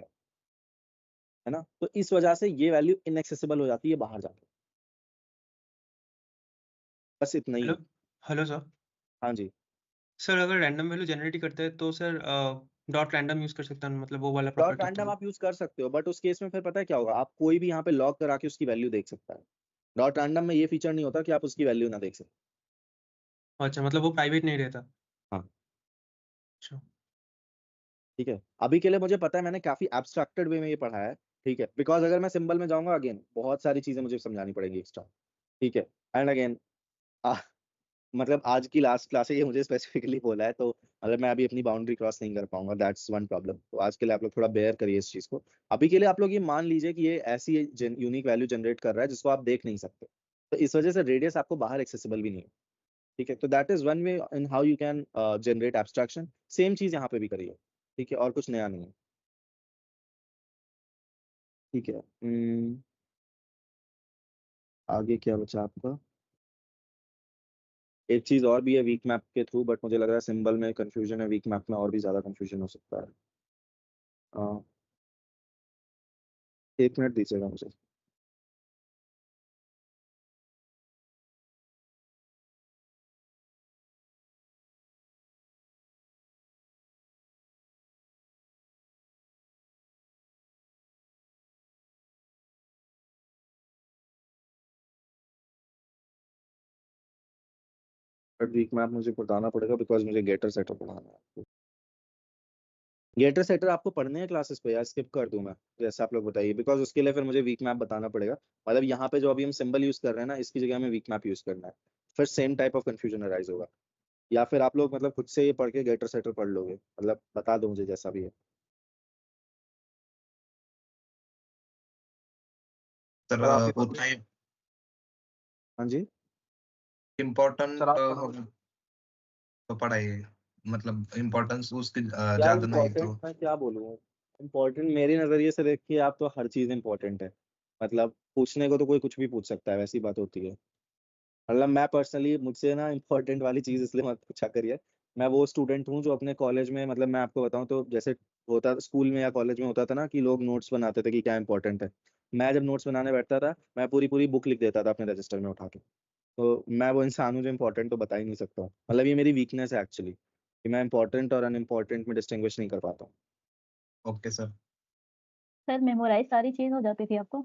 है ना। तो इस वजह से ये वैल्यू इनएक्सेसिबल हो जाती है बाहर जाके। बस इतना ही हेलो है। Hello sir. हाँ जी। सर अगर रैंडम वैल्यू जनरेट ही करते हैं तो सर डॉट रैंडम यूज कर सकता हूँ, मतलब वो वाला डॉट प्रॉपर्टी रैंडम होता है। आप यूज कर सकते हो, बट उस केस में फिर पता है क्या होगा, आप कोई भी यहाँ पे लॉग करा के उसकी वैल्यू देख सकता है। डॉट रैंडम में ये फीचर नहीं होता कि आप उसकी वैल्यू ना देख सकते। अच्छा, मतलब वो प्राइवेट नहीं रहता। हाँ अच्छा। ठीक है, अभी के लिए मुझे पता है मैंने काफी एब्स्ट्रैक्टेड वे में ये पढ़ा है, ठीक है, बिकॉज अगर मैं सिंबल में जाऊंगा अगेन बहुत सारी चीजें मुझे समझानी पड़ेगी एक्स्ट्रा, ठीक है। एंड अगेन मतलब आज की लास्ट क्लास है, ये मुझे स्पेसिफिकली बोला है, तो मतलब मैं अभी अपनी बाउंड्री क्रॉस नहीं कर पाऊंगा, दैट्स वन प्रॉब्लम। तो आज के लिए आप लोग थोड़ा बेयर करिए इस चीज को। अभी के लिए आप लोग ये मान लीजिए कि ये ऐसी यूनिक वैल्यू जनरेट कर रहा है जिसको आप देख नहीं सकते, तो इस वजह से रेडियस आपको बाहर एक्सेसिबल भी नहीं है, ठीक है। तो that is one way in how you can generate abstraction. Same चीज यहाँ पे भी करिए, ठीक है, और कुछ नया नहीं है, ठीक है। आगे क्या बचा आपका? एक चीज और भी है वीक मैप के थ्रू, बट मुझे लग रहा है सिंबल में कंफ्यूजन है, वीक मैप में और भी ज्यादा कंफ्यूजन हो सकता है। एक मिनट दीजिएगा मुझे। बट वीक मैप मुझे बताना पड़ेगा बिकॉज मुझे गेटर सेटर पढ़ाना है। गेटर सेटर आपको पढ़ने हैं क्लासेस पे या स्किप कर दूं मैं, जैसे आप लोग बताइए, बिकॉज उसके लिए फिर मुझे वीक मैप बताना पड़ेगा। मतलब यहाँ पे जो अभी हम सिंबल यूज कर रहे हैं ना, इसकी जगह में वीक मैप यूज करना है, फिर same type of confusion arise होगा। या फिर आप लोग मतलब खुद से ये पढ़ के गेटर सेटर पढ़ लोगे, मतलब बता दो मुझे जैसा भी है। सर सर आप ही उतना ही हाँ जी इम्पोर्टेंट सर आप पढ़ो। तो पढ़ाइए, मतलब इम्पोर्टेंस उसकी क्या ज्यादा नहीं इम्पोर्टेंट, तो। मैं क्या बोलूँ? इम्पोर्टेंट मेरे नजरिए से देखिए आप, तो हर चीज इम्पोर्टेंट है। मतलब पूछने को तो कोई कुछ भी पूछ सकता है, वैसी बात होती है। मतलब मैं पर्सनली, मुझसे ना इम्पोर्टेंट वाली चीज इसलिए मत पूछा करिए। मैं वो स्टूडेंट हूँ जो अपने कॉलेज में, मतलब मैं आपको बताऊँ तो जैसे होता स्कूल में या कॉलेज में होता था ना कि लोग नोट्स बनाते थे कि क्या इंपॉर्टेंट है। मैं जब नोट्स बनाने बैठता था, मैं पूरी पूरी बुक लिख देता था अपने रजिस्टर में उठा के। तो मैं वो इंसान हूँ जो इम्पोर्टेंट तो बता ही नहीं सकता हूँ। मतलब ये मेरी वीकनेस है एक्चुअली, कि मैं इंपॉर्टेंट और अनइम्पोर्टेंट में डिस्टिंग्विश नहीं कर पाता हूँ। Okay sir. सर मेमोराइज सारी चीज हो जाती थी आपको?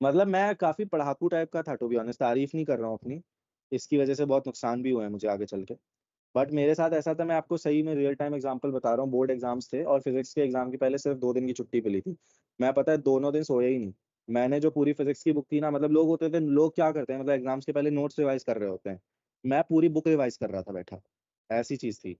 मतलब मैं काफी पढ़ाकू टाइप का था, टू बी ऑनेस्ट, तारीफ नहीं कर रहा हूँ अपनी। इसकी वजह से बहुत नुकसान भी हुए हैं मुझे आगे चल के। बट मेरे साथ ऐसा था, मैं आपको सही में रियल टाइम एग्जांपल बता रहा हूँ, बोर्ड एग्जाम्स थे और फिजिक्स के एग्जाम के पहले सिर्फ 2 दिन की छुट्टी मिली थी। मैं पता है दोनों दिन सोया ही नहीं। मैंने जो पूरी फिजिक्स की बुक थी ना, मतलब लोग होते थे, लोग क्या करते हैं, मतलब एग्जाम्स के पहले नोट्स रिवाइज कर रहे होते हैं, मैं पूरी बुक रिवाइज कर रहा था बैठा, ऐसी चीज थी।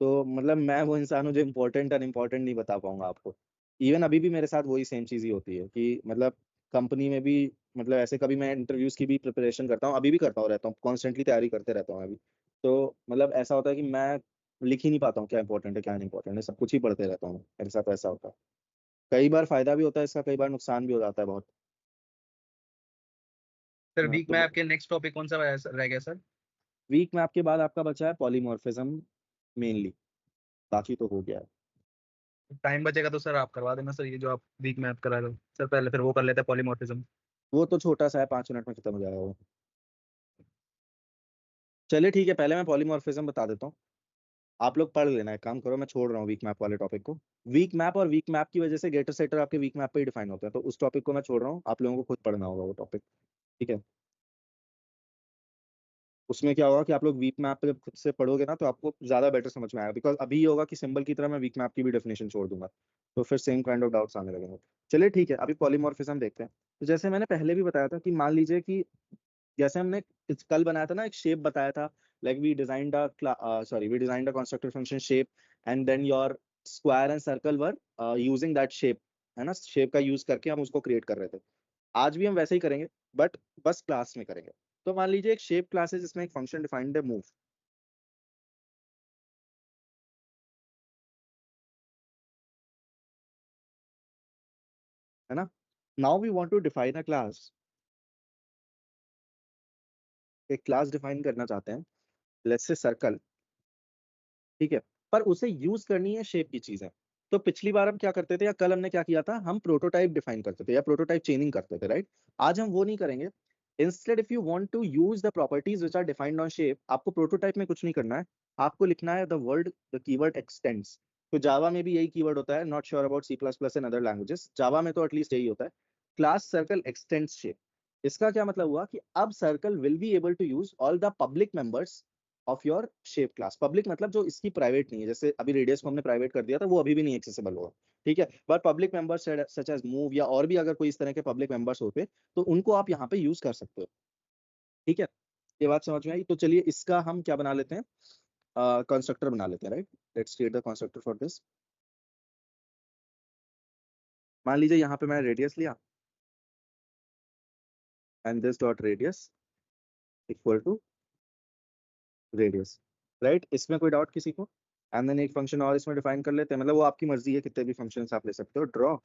तो मतलब मैं वो इंसान हूँ जो इम्पोर्टेंट अनइम्पोर्टेंट नहीं बता पाऊंगा आपको। इवन अभी भी मेरे साथ वही सेम चीज ही होती है कि मतलब कंपनी में भी, मतलब ऐसे कभी मैं इंटरव्यूज की भी प्रिपरेशन करता हूँ, अभी भी करता हूँ, रहता हूँ कॉन्स्टेंटली तैयारी करते रहता हूँ अभी। तो मतलब ऐसा होता है कि मैं लिख ही नहीं पाता हूँ क्या इंपॉर्टेंट है क्या नहीं इंपॉर्टेंट है, सब कुछ ही पढ़ते रहता हूँ, मेरे साथ ऐसा होता है। कई बार फायदा भी होता है इसका, कई बार नुकसान भी हो जाता है बहुत। सर हाँ, वीक में तो आपके नेक्स्ट टॉपिक कौन सा रह गया सर? वीक में आपके बाद आपका बचा है पॉलीमॉर्फिज्म मेनली, बाकी तो हो गया है। टाइम बचेगा तो सर आप करवा देना सर, ये जो आप वीक में आप करा रहे हो सर, पहले फिर वो कर लेते हैं पॉलीमॉर्फिज्म। वो तो छोटा सा है, 5 मिनट में खत्म हो जाएगा वो। चलिए ठीक है, पहले मैं पॉलीमॉर्फिज्म बता देता हूँ, आप लोग पढ़ लेना। एक काम करो, मैं छोड़ रहा हूँ वीक मैप वाले टॉपिक को। वीक मैप और वीक मैप की वजह से गेटर सेटर आपके वीक मैप पे ही डिफाइन होते हैं, तो उस टॉपिक को मैं छोड़ रहा हूँ, आप लोगों को खुद पढ़ना होगा वो टॉपिक, ठीक है। उसमें क्या होगा कि आप लोग वीक मैप पे जब खुद से पढ़ोगे ना, तो आपको ज्यादा बेटर समझ में आएगा, बिकॉज अभी ये होगा कि सिंबल की तरह मैं वीक मैप की भी डेफिनेशन छोड़ दूंगा, तो फिर सेम काइंड ऑफ डाउट्स आने लगेंगे। चलिए ठीक है, अभी पॉलीमॉर्फिज्म देखते हैं। तो जैसे मैंने पहले भी बताया था कि मान लीजिए कि जैसे हमने कल बनाया था ना, एक शेप बताया था, like we designed we designed a constructor function shape, and then your square and circle were using that shape, है ना, शेप का यूज करके हम उसको क्रिएट कर रहे थे। आज भी हम वैसे ही करेंगे, बट बस क्लास में करेंगे। तो मान लीजिए एक शेप क्लास है जिसमें एक फंक्शन डिफाइंड है मूव, है ना। Now we want to define a class, एक क्लास डिफाइन करना चाहते हैं, लेट्स से सर्कल, ठीक है, पर उसे यूज करनी है शेप की चीजें। तो पिछली बार हम क्या करते थे, या कल हमने क्या किया था, हम प्रोटोटाइप डिफाइन करते थे या प्रोटोटाइप चेनिंग करते थे, राइट। आज हम वो नहीं करेंगे। Instead if you want to use the properties which are defined on shape, आपको प्रोटोटाइप में कुछ नहीं करना है, आपको लिखना है the word the keyword extends. तो जावा में भी यही कीवर्ड होता है, not sure about C plus plus and other languages, Java में तो एटलीस्ट यही होता है, क्लास सर्कल एक्सटेंड्स शेप। इसका क्या मतलब हुआ कि अब circle will be able to use all the public members of your shape class. Public मतलब जो इसकी प्राइवेट नहीं है, जैसे अभी रेडियस को हमने प्राइवेट कर दिया था, वो अभी भी नहीं एक्सेसिबल होगा, ठीक है, but public members such as move या और भी अगर कोई इस तरह के पब्लिक मेंबर्स होते तो उनको आप यहाँ पे यूज कर सकते हो, ठीक है। ये बात समझ में आई? तो चलिए इसका हम क्या बना लेते हैं, कंस्ट्रक्टर बना लेते हैं, right. Let's create the constructor for this. मान लीजिए यहाँ पे मैंने रेडियस लिया and this dot radius equal to radius, right. इसमें कोई डाउट किसी को? एंड देन एक फंक्शन और इसमें डिफाइन कर लेते हैं, मतलब वो आपकी मर्जी है, कितने भी फंक्शंस आप ले सकते हो। ड्रॉ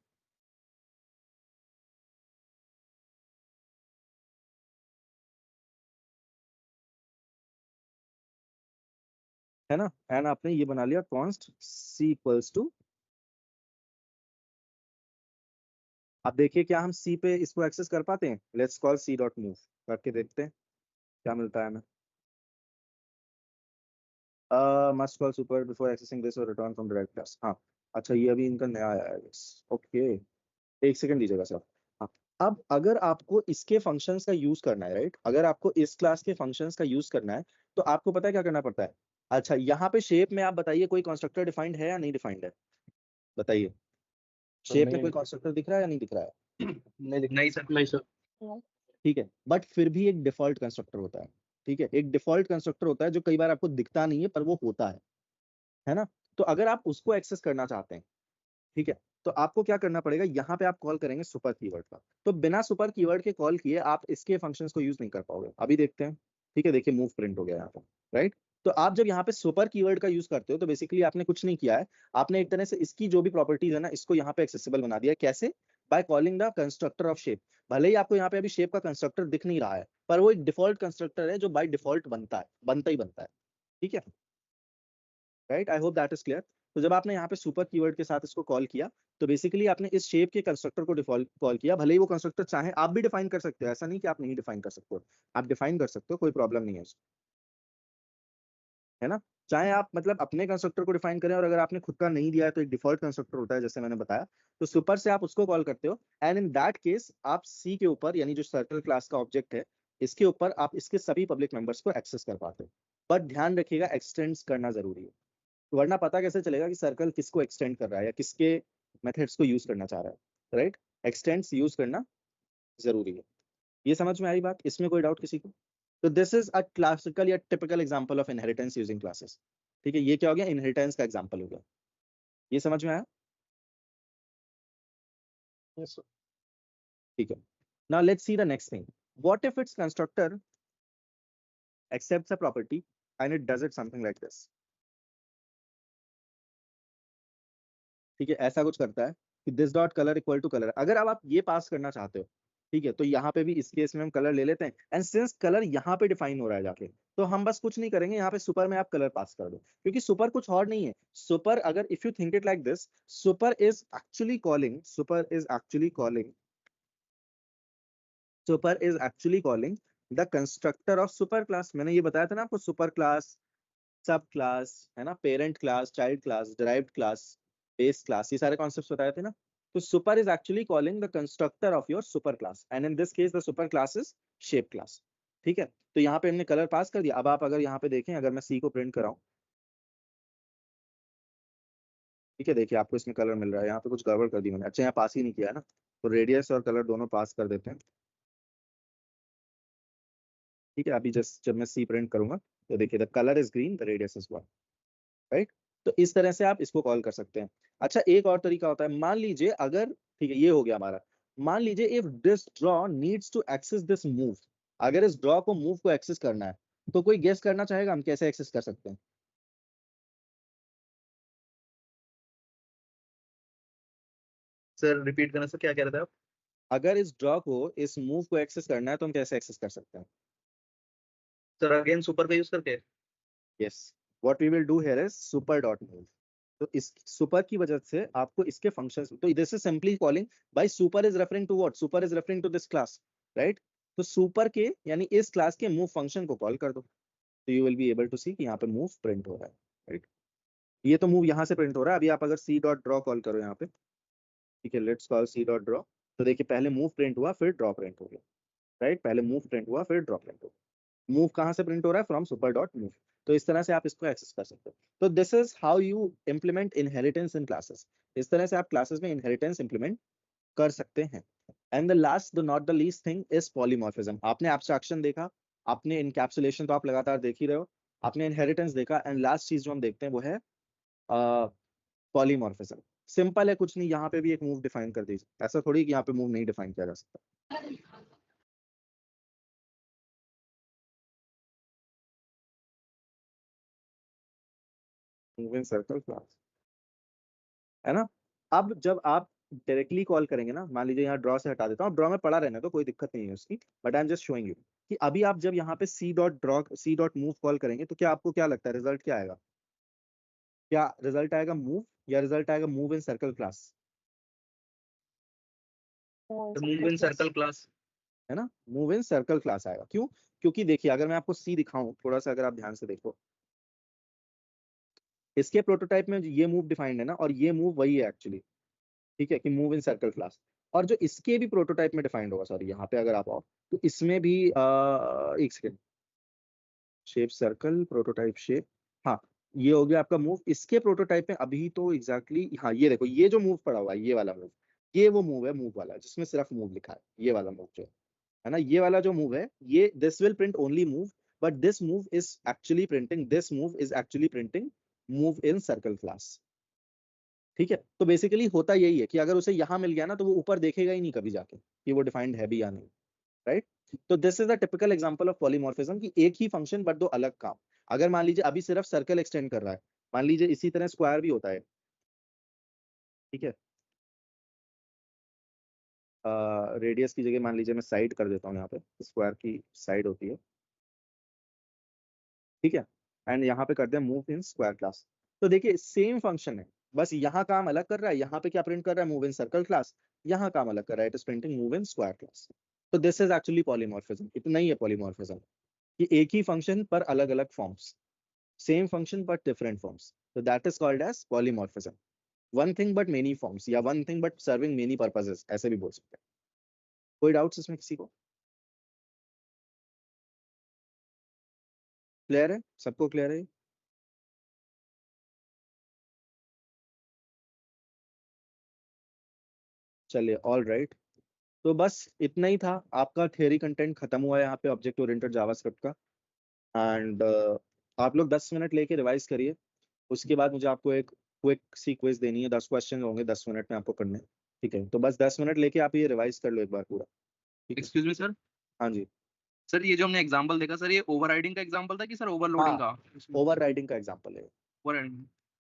है ना, एंड आपने ये बना लिया कॉन्स्ट सी इक्वल्स टू। अब देखिए क्या हम सी पे इसको एक्सेस कर पाते हैं? Let's call C dot move करके देखते हैं क्या मिलता है हमें। Must call super before accessing this or return from direct class. हाँ अच्छा, ये अभी इनका नया आया है, ओके, एक सेकंड दीजिएगा सर। हाँ, अब अगर आपको इसके फंक्शंस का यूज करना है, राइट, अगर आपको इस क्लास के फंक्शंस का यूज करना है तो आपको पता है क्या करना पड़ता है? अच्छा, यहाँ पे शेप में आप बताइए कोई कंस्ट्रक्टर डिफाइंड है या नहीं डिफाइंड है, बताइए। शेप में कोई कंस्ट्रक्टर दिख रहा है या नहीं दिख रहा है? नहीं सर, नहीं सर। ठीक है, बट फिर भी एक डिफॉल्ट कंस्ट्रक्टर होता है, ठीक है, एक डिफॉल्ट कंस्ट्रक्टर होता है जो कई बार आपको दिखता नहीं है पर वो होता है ना। तो अगर आप उसको एक्सेस करना चाहते हैं, ठीक है, तो आपको क्या करना पड़ेगा, यहाँ पे आप कॉल करेंगे सुपर कीवर्ड का। तो बिना सुपर कीवर्ड के कॉल किए आप इसके फंक्शंस को यूज नहीं कर पाओगे। अभी देखते हैं, ठीक है, देखिए मूव प्रिंट हो गया यहाँ पे, राइट। तो आप जब यहाँ पे सुपर कीवर्ड का यूज करते हो तो बेसिकली आपने कुछ नहीं किया है, आपने एक तरह से इसकी जो भी प्रॉपर्टीज है ना, इसको यहाँ पे एक्सेसिबल बना दिया। कैसे? By calling the constructor of shape. भले ही आपको यहाँ पे अभी शेप का कंस्ट्रक्टर दिख नहीं रहा है, पर वो एक डिफॉल्ट कंस्ट्रक्टर है जो बाय डिफॉल्ट बनता ही बनता है, ठीक है, right. I hope that is clear. तो जब आपने यहाँ पे सुपर कीवर्ड के साथ इसको कॉल किया तो बेसिकली आपने इस शेप के कंस्ट्रक्टर को डिफॉल्ट कॉल किया। भले ही वो कंस्ट्रक्टर चाहे आप भी डिफाइन कर सकते हो, ऐसा नहीं कि आप नहीं डिफाइन कर सकते हो, आप डिफाइन कर सकते हो, कोई प्रॉब्लम नहीं है उसको, है ना। चाहे आप मतलब अपने कंस्ट्रक्टर को डिफाइन करें, और अगर आपने खुद का नहीं दिया है तो एक डिफॉल्ट कंस्ट्रक्टर होता है जैसे मैंने बताया, तो सुपर से आप उसको कॉल करते हो। एंड इन दैट केस आप सी के ऊपर, यानी जो सर्कल क्लास का ऑब्जेक्ट है, इसके ऊपर आप इसके सभी पब्लिक मेंबर्स को एक्सेस कर पाते हो। बट ध्यान रखिएगा, एक्सटेंड्स करना जरूरी है, वरना पता कैसे चलेगा कि सर्कल किसको एक्सटेंड कर रहा है या किसके मेथड्स को यूज करना चाह रहा है, राइट। एक्सटेंड्स यूज करना जरूरी है। ये समझ में आई बात? इसमें कोई डाउट किसी को? तो दिस इज अ क्लासिकल या typical example of inheritance using classes, ठीक है। ये क्या हो गया? इनहेरिटेंस का एग्जांपल हो गया। ये समझ में आया? Yes sir. ठीक है, now let's see the next thing. What if it's constructor accepts a property and it does it something like this, ठीक है, ऐसा कुछ करता है कि this dot colour equal to colour. अगर अब आप ये पास करना चाहते हो, ठीक है, तो यहाँ पे भी इस केस में हम कलर ले लेते हैं। एंड सिंस कलर यहाँ पे डिफाइन हो रहा है जाके, तो हम बस कुछ नहीं करेंगे, यहाँ पे सुपर में आप कलर पास कर दो, क्योंकि सुपर कुछ और नहीं है। सुपर, अगर if you think it like this, super is actually calling the constructor of super class. मैंने ये बताया था ना आपको, सुपर क्लास, सब क्लास, है ना, parent class, child class, derived class, base class, ये सारे कॉन्सेप्ट्स बताए थे ना। तो super is actually calling the constructor of your super class, and in this case the super class is shape class, ठीक है। तो यहाँ पे हमने कलर पास कर दिया। अब आप अगर यहाँ पे देखें, अगर मैं सी को प्रिंट कराऊं, ठीक है, देखिए आपको इसमें कलर मिल रहा है। यहाँ पे कुछ गड़बड़ कर दी मैंने, अच्छा यहाँ पास ही नहीं किया है ना, तो रेडियस और कलर दोनों पास कर देते हैं, ठीक है। अभी जस्ट जब मैं सी प्रिंट करूंगा तो देखिए the colour is green, the radius is 1, right. तो इस तरह से आप इसको कॉल कर सकते हैं। अच्छा, एक और तरीका होता है, मान लीजिए अगर, ठीक है, ये हो गया हमारा। मान लीजिए if this draw needs to access this move, अगर इस ड्रॉ को मूव को एक्सेस करना है, तो कोई गेस करना चाहेगा हम कैसे एक्सेस कर सकते हैं? सर रिपीट करना, सर क्या कह रहे थे आप? अगर इस ड्रॉ को, इस मूव को एक्सेस करना है तो हम कैसे एक्सेस कर सकते हैं? सर अगेन सुपर का यूज करके? Yes, what we will do here is super dot move. तो इस सुपर की वजह से आपको इसके फंक्शंस, तो this is simply calling by super is referring to what? Super is referring to this class, right. तो सुपर के यानी इस क्लास के मूव फंक्शन को कॉल कर दो, तो you will be able to see कि यहाँ पे मूव प्रिंट हो रहा है, राइट। ये तो मूव यहाँ से प्रिंट हो रहा है। अभी आप अगर सी डॉट ड्रॉ कॉल करो यहाँ पे, ठीक है, let's call C dot draw, तो देखिए पहले मूव प्रिंट हुआ फिर ड्रॉ प्रिंट हो गया, राइट। पहले मूव प्रिंट हुआ फिर ड्रॉ प्रिंट हो गया। मूव कहाँ से प्रिंट हो रहा है? From super dot move. तो इस तरह से आप इसको एक्सेस कर सकते हो। तो this is how you implement inheritance in classes. इस तरह से आप क्लासेस में इनहेरिटेंस इम्प्लीमेंट कर सकते हैं। And the last the not the least thing is polymorphism. आपने एब्स्ट्रैक्शन देखा, आपने इनकैप्सुलेशन तो आप लगातार देख ही रहे हो, आपने इनहेरिटेंस देखा, एंड लास्ट चीज जो हम देखते हैं वो है पॉलीमॉर्फिज्म। सिंपल है, कुछ नहीं, यहाँ पे भी एक मूव डिफाइन कर दीजिए। ऐसा थोड़ी कि यहाँ पे मूव नहीं डिफाइन किया जा सकता। मूव इन सर्कल क्लास, है ना। अब जब आप डायरेक्टली कॉल करेंगे ना, मान लीजिए यहाँ ड्रॉ से हटा देता हूँ, ड्रॉ में पड़ा रहने तो कोई दिक्कत नहीं है उसकी, but I am just showing you कि अभी आप जब यहाँ पे C dot draw C dot move call करेंगे तो क्या आपको क्या लगता है रिजल्ट क्या आएगा? क्या रिजल्ट आएगा मूव या रिजल्ट आएगा move in circle class? Move in circle class, है ना, मूव इन सर्कल क्लास आएगा। क्यों? क्योंकि देखिए अगर मैं आपको सी दिखाऊं थोड़ा सा, अगर आप ध्यान से देखो, इसके प्रोटोटाइप में ये मूव डिफाइंड है ना, और ये मूव वही है एक्चुअली, ठीक है, कि मूव इन सर्कल क्लास। और जो इसके भी प्रोटोटाइप में डिफाइंड होगा, सॉरी यहाँ पे अगर आप आओ तो इसमें भी एक second, shape circle prototype shape, हाँ ये हो गया आपका मूव। इसके प्रोटोटाइप में अभी तो एग्जैक्टली हाँ ये देखो, ये जो मूव पड़ा हुआ है ये वाला मूव, ये वो मूव है मूव वाला जिसमें सिर्फ मूव लिखा है, ये वाला मूव जो है ना, ये वाला जो मूव है, ये this will print only move, but this move is actually printing, this move is actually printing move in circle class. ठीक है, तो बेसिकली होता यही है कि अगर उसे यहाँ मिल गया ना तो वो ऊपर देखेगा ही नहीं कभी जाके कि वो डिफाइंड है भी या नहीं, राइट। तो this is the typical example of polymorphism कि एक ही फंक्शन बट दो अलग काम। अगर मान लीजिए अभी सिर्फ सर्कल एक्सटेंड कर रहा है, मान लीजिए इसी तरह स्क्वायर भी होता है, ठीक है, रेडियस की जगह मान लीजिए मैं साइड कर देता हूँ, यहाँ पे स्क्वायर की साइड होती है, ठीक है, एंड यहाँ पे कर दिया मूव इन स्क्वायर क्लास। तो देखिए सेम फंक्शन है, बस यहाँ काम अलग कर रहा है, यहाँ पे क्या प्रिंट कर रहा है? Move in circle class. यहाँ काम अलग कर रहा है, it is printing move in square class. तो दिस इज एक्चुअली पॉलीमॉर्फिज्म। इतना ही है पॉलीमॉर्फिज्म कि एक ही फंक्शन पर अलग अलग forms, same function but different forms, तो that is called as polymorphism. One thing but many forms, या one thing but serving many purposes, ऐसे भी बोल सकते हैं। कोई डाउट्स इसमें किसी को? क्लियर है? सबको क्लियर है? चलिए, ऑल राइट। तो बस इतना ही था, आपका थियरी कंटेंट खत्म हुआ है यहाँ पे ऑब्जेक्ट ओरिएंटेड जावास्क्रिप्ट का। एंड आप लोग 10 मिनट लेके रिवाइज करिए, उसके बाद मुझे आपको एक क्विक सी क्विज देनी है, 10 क्वेश्चन होंगे 10 मिनट में आपको करने हैं, ठीक है। तो बस 10 मिनट लेके आप ये रिवाइज कर लो एक बार पूरा, ठीक है। एक्सक्यूज मी सर, हाँ जी, सर ये जो हमने एग्जांपल देखा सर, ये ओवरराइडिंग का एग्जांपल था कि सर ओवरलोडिंग हाँ का? ओवरराइडिंग का एग्जाम्पल है। ओवरराइडिंग,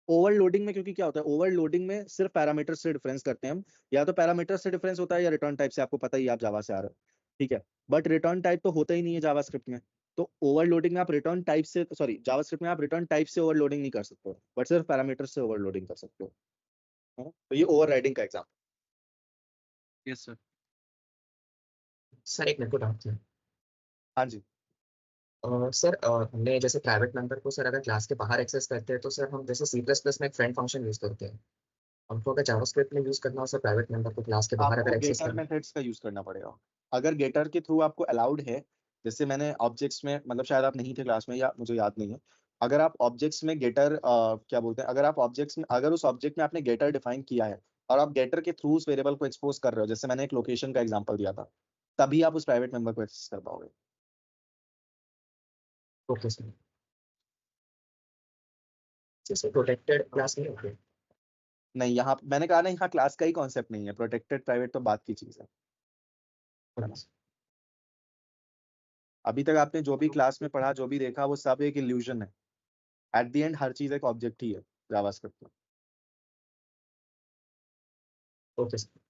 ओवरलोडिंग में क्योंकि क्या होता है, ओवरलोडिंग में सिर्फ पैरामीटर से डिफरेंस करते हैं हम, या तो पैरामीटर से डिफरेंस होता है या रिटर्न टाइप से, आपको पता ही है, आप जावा से आ रहे हो, ठीक है। बट रिटर्न टाइप तो होता ही नहीं है जावास्क्रिप्ट में। तो ओवरलोडिंग में आप रिटर्न टाइप से, सॉरी जावास्क्रिप्ट में आप रिटर्न टाइप से ओवरलोडिंग नहीं कर सकते हो, बट सिर्फ पैरामीटर से ओवरलोडिंग कर सकते हो, है ना? तो ये ओवरराइडिंग का एग्जाम्पल। Yes sir. सर एक मेरे को डाउट था। हाँ जी, सर हमने जैसे प्राइवेट मेंबर को सर अगर क्लास के बाहर एक्सेस करते हैं तो सर हम जैसे C++ में एक फ्रेंड फंक्शन यूज करते हैं, हमको अगर जावास्क्रिप्ट में यूज करना हो सर प्राइवेट मेंबर को क्लास के बाहर अगर आपको एक्सेस गेटर करना, मेथड्स का यूज करना पड़ेगा। अगर गेटर के थ्रू आपको अलाउड है, जैसे मैंने ऑब्जेक्ट्स में, मतलब शायद आप नहीं थे क्लास में या मुझे याद नहीं है, अगर आप ऑब्जेक्ट्स में गेटर क्या बोलते हैं, अगर आप ऑब्जेक्ट्स में, अगर उस ऑब्जेक्ट में आपने गेटर डिफाइन किया है और आप गेटर के थ्रू उस वेरिएबल को एक्सपोज कर रहे हो, जैसे मैंने एक लोकेशन का एग्जांपल दिया था, तभी आप उस प्राइवेट मेंबर को एक्सेस कर पाओगे। ओके सर, जैसे प्रोटेक्टेड क्लास नहीं होती? नहीं, यहाँ मैंने कहा ना, यहाँ क्लास का ही कॉन्सेप्ट नहीं है, प्रोटेक्टेड प्राइवेट तो बात की चीज है ना? अभी तक आपने जो भी क्लास में पढ़ा, जो भी देखा, वो सब एक इल्यूजन है। एट द एंड हर चीज एक ऑब्जेक्ट ही है जावास्क्रिप्ट में। Okay sir.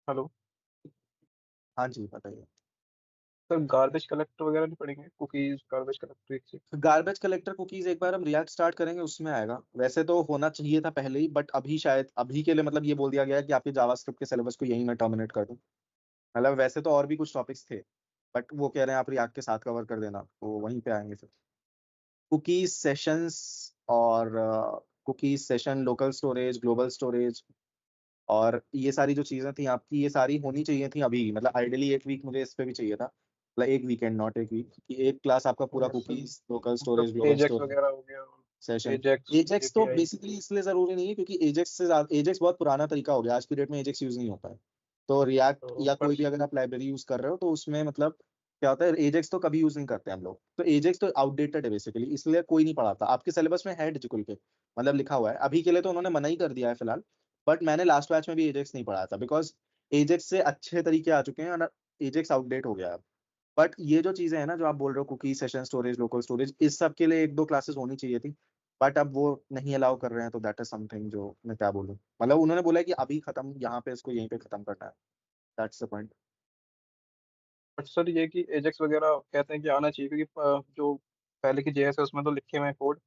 हेलो हाँ जी, बताइए। सर, गार्बेज कलेक्टर वगैरह नहीं पढ़ेंगे? Cookies, garbage collector. Garbage collector cookies एक बार हम रिएक्ट स्टार्ट करेंगे उसमें आएगा। वैसे तो होना चाहिए था पहले ही, बट अभी शायद अभी के लिए मतलब ये बोल दिया गया है कि आपके जावास्क्रिप्ट के सिलेबस को यही मैं टर्मिनेट कर दूं। मतलब वैसे तो और भी कुछ टॉपिक्स थे, बट वो कह रहे हैं आप रिएक्ट के साथ कवर कर देना, तो वहीं पे आएंगे फिर। कुकीज सेशंस और cookies session, local storage, global storage, और ये सारी जो चीजें थी आपकी, ये सारी होनी चाहिए थी अभी, मतलब आइडियली एक वीक मुझे इस पे भी चाहिए था, मतलब एक वीकेंड नॉट एक वीक, कि एक क्लास आपका पूरा cookies, local storage, global Ajax storage वगैरह हो गया, सेशन। एजेक्स एजेक्स तो एपीआई। बेसिकली इसलिए जरूरी नहीं है क्योंकि एजेक्स से ज्यादा, एजेक्स बहुत पुराना तरीका हो गया, आज की डेट में एजेक्स यूज नहीं होता है। तो रिएक्ट तो या पर कोई भी अगर आप लाइब्रेरी यूज कर रहे हो तो उसमें मतलब क्या होता है, एजेक्स तो कभी यूज नहीं करते हम लोग, तो एजेक्स तो आउटडेटेड है बेसिकली, इसलिए कोई नहीं पढ़ाता। आपके सिलेबस में है डिजिकल के, मतलब लिखा हुआ है, अभी के लिए तो उन्होंने मना ही कर दिया है फिलहाल, बट मैंने लास्ट बैच में भी एजेक्स नहीं पढ़ाया था बिकॉज एजेक्स से अच्छे तरीके आ चुके हैं और एजेक्स आउटडेट हो गया है। बट ये जो चीजें हैं ना जो आप बोल रहे हो, cookie session storage, local storage, इस सब के लिए एक दो क्लासेस होनी चाहिए थी, बट अब वो नहीं अलाउ कर रहे हैं, तो दैट इज समथिंग जो मैं क्या बोलूं, मतलब उन्होंने बोला है कि अभी खत्म, यहाँ पे इसको यहीं पे खत्म करना है, that's the point. But sir ये कि एजेक्स वगैरह कहते हैं कि आना चाहिए, क्योंकि जो पहले की जेएस है उसमें तो लिखे हुए हैं कोड,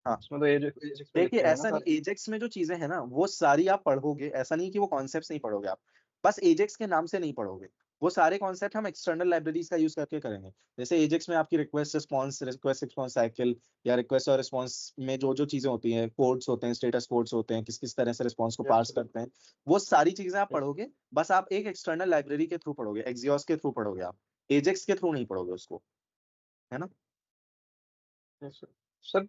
हाँ उसमें तो एजेक्स पे देखिए, लिखे हुए हैं ना ऐसा नहीं, सारे। एजेक्स में जो चीजें हैं ना वो सारी आप पढ़ोगे, ऐसा नहीं कि वो कॉन्सेप्ट्स नहीं पढ़ोगे आप, बस एजेक्स के नाम से नहीं पढ़ोगे, वो सारे कॉन्सेप्ट हम एक्सटर्नल लाइब्रेरीज का यूज करके करेंगे। जैसे एजेक्स में आपकी रिक्वेस्ट रिस्पॉन्स साइकिल या रिक्वेस्ट और रिस्पॉन्स में जो जो चीजें होती हैं, कोड्स होते हैं, स्टेटस कोड्स होते हैं, किस किस तरह से रिस्पॉन्स को यस पार्स सर। करते हैं, वो सारी चीजें आप यस पढ़ोगे, बस आप एक एक्सटर्नल लाइब्रेरी के थ्रू पढ़ोगे, एक्सियोस के थ्रू पढ़ोगे, आप एजेक्स के थ्रू नहीं पढ़ोगे उसको, है ना। Yes sir. सर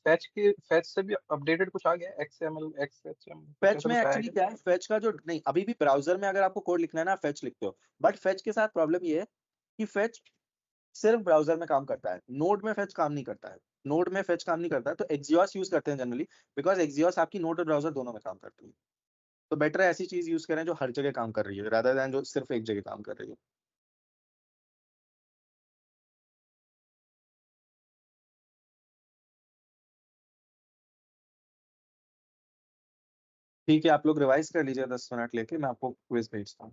फैच से भी अपडेटेड कुछ आ गया, एक्सएमएल एक्सएचएम कुछ फेच ऐसा में कुछ आया है एक्चुअली क्या? क्या है, फेच का जो नहीं, अभी भी ब्राउजर में अगर आपको कोड लिखना है ना फेच लिखते हो, बट फेच के साथ प्रॉब्लम ये है कि फेच सिर्फ ब्राउजर में काम करता है, नोड में फेच काम नहीं करता है, नोड में फेच काम नहीं करता है, तो एक्सियोस यूज करते हैं जनरली, बिकॉज एक्सियोस आपकी नोड और ब्राउजर दोनों में काम करती है। तो बेटर है ऐसी चीज यूज करें जो हर जगह काम कर रही है, रादर देन जो सिर्फ एक जगह काम कर रही है। ठीक है, आप लोग रिवाइज कर लीजिए 10 मिनट लेके, मैं आपको क्विज भेजता हूँ।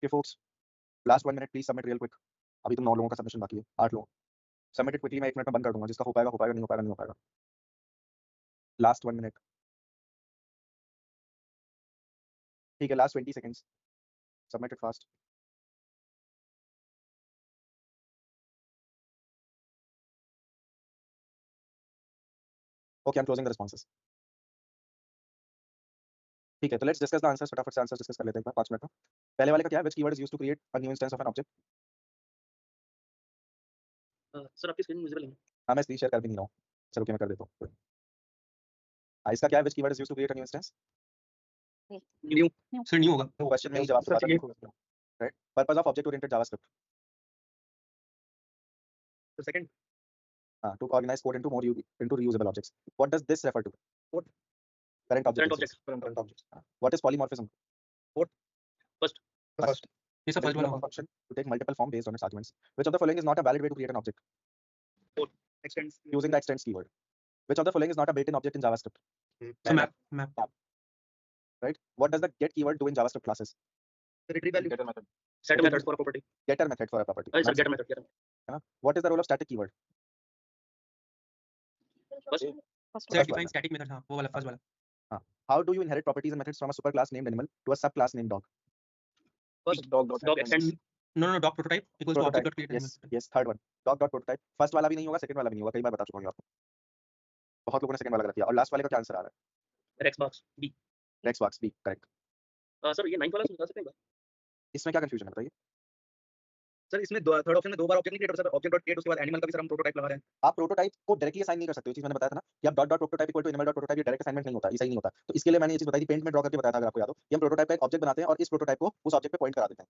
Okay folks, last 1 minute please submit real quick. अभी तो 9 लोगों का सबमिशन बाकी है, 8 लोग. Submit it quickly, मैं 1 मिनट में बंद कर दूंगा, जिसका हो पाएगा, नहीं हो पाएगा, नहीं हो पाएगा. Last 1 minute. ठीक है, last 20 seconds. Submit it fast. Okay, I'm closing the responses. ठीक है, तो let's discuss the answers. फटाफट से आंसर डिस्कस कर लेते हैं 5 मिनट में. पहले वाले का क्या है? Which keyword is used to create a new instance of an object? Sir आपकी स्क्रीन विजिबल नहीं है. हाँ, मैं स्क्रीन शेयर कर भी नहीं रहा हूँ. चलो, मैं कर देता हूँ. इसका क्या है? Which keyword is used to create a new instance? New. Sir new होगा. तो क्वेश्चन में ही जवाब बता दो. Right. Purpose of object oriented JavaScript. तो second. To organize code into reusable objects. What does this refer to? What? Current object. Current object. What is polymorphism? What? First. ये सब first वाला A function to take multiple form based on its arguments. Which of the following is not a valid way to create an object? Extends. Using the extends keyword. Which of the following is not a built-in object in JavaScript? So map. Right. What does the get keyword do in JavaScript classes? Retrieve value. Getter method. Set a method for a property. Getter method for a property. Sir, get a method. What is the role of static keyword? First. Set define static method. हाँ, वो वाला first वाला. How do you inherit properties and methods from a superclass named animal to a subclass named dog? First dog extends. No, dog prototype equals to object dot create. Yes, third one. Dog dot prototype. First वाला भी नहीं होगा, second वाला भी नहीं होगा. कई बार बता चुका हूँ आपको. बहुत लोगों ने सेकंड वाला गलत किया. और लास्ट वाले का क्या आंसर आ रहा है? Rexbox B. Rexbox B, correct. Sir ये 9th वाला समझा सकते हैं. इसमें क्या कंफ्यूजन है बताइए? सर इसमें थर्ड ऑप्शन में दो बार ऑब्जेक्ट नहीं क्रिएट होता सर. ऑब्जेक्ट डॉट क्रिएट, उसके बाद एनिमल का भी सर हम प्रोटोटाइप लगा रहे हैं. आप प्रोटोटाइप को डायरेक्टली असाइन नहीं कर सकते. वो चीज मैंने बताया था ना कि आप dot dot prototype equal to animal dot prototype, ये डायरेक्ट असाइनमेंट नहीं होता, ये सही नहीं होता. तो इसके लिए मैंने ये चीज बताई थी, पेंट में ड्रॉ करके बताया था, अगर आपको याद हो. कि हम प्रोटोटाइप का एक ऑब्जेक्ट बनाते हैं और इस प्रोटोटाइप को उस ऑब्जेक्ट पे पॉइंट करा देते हैं.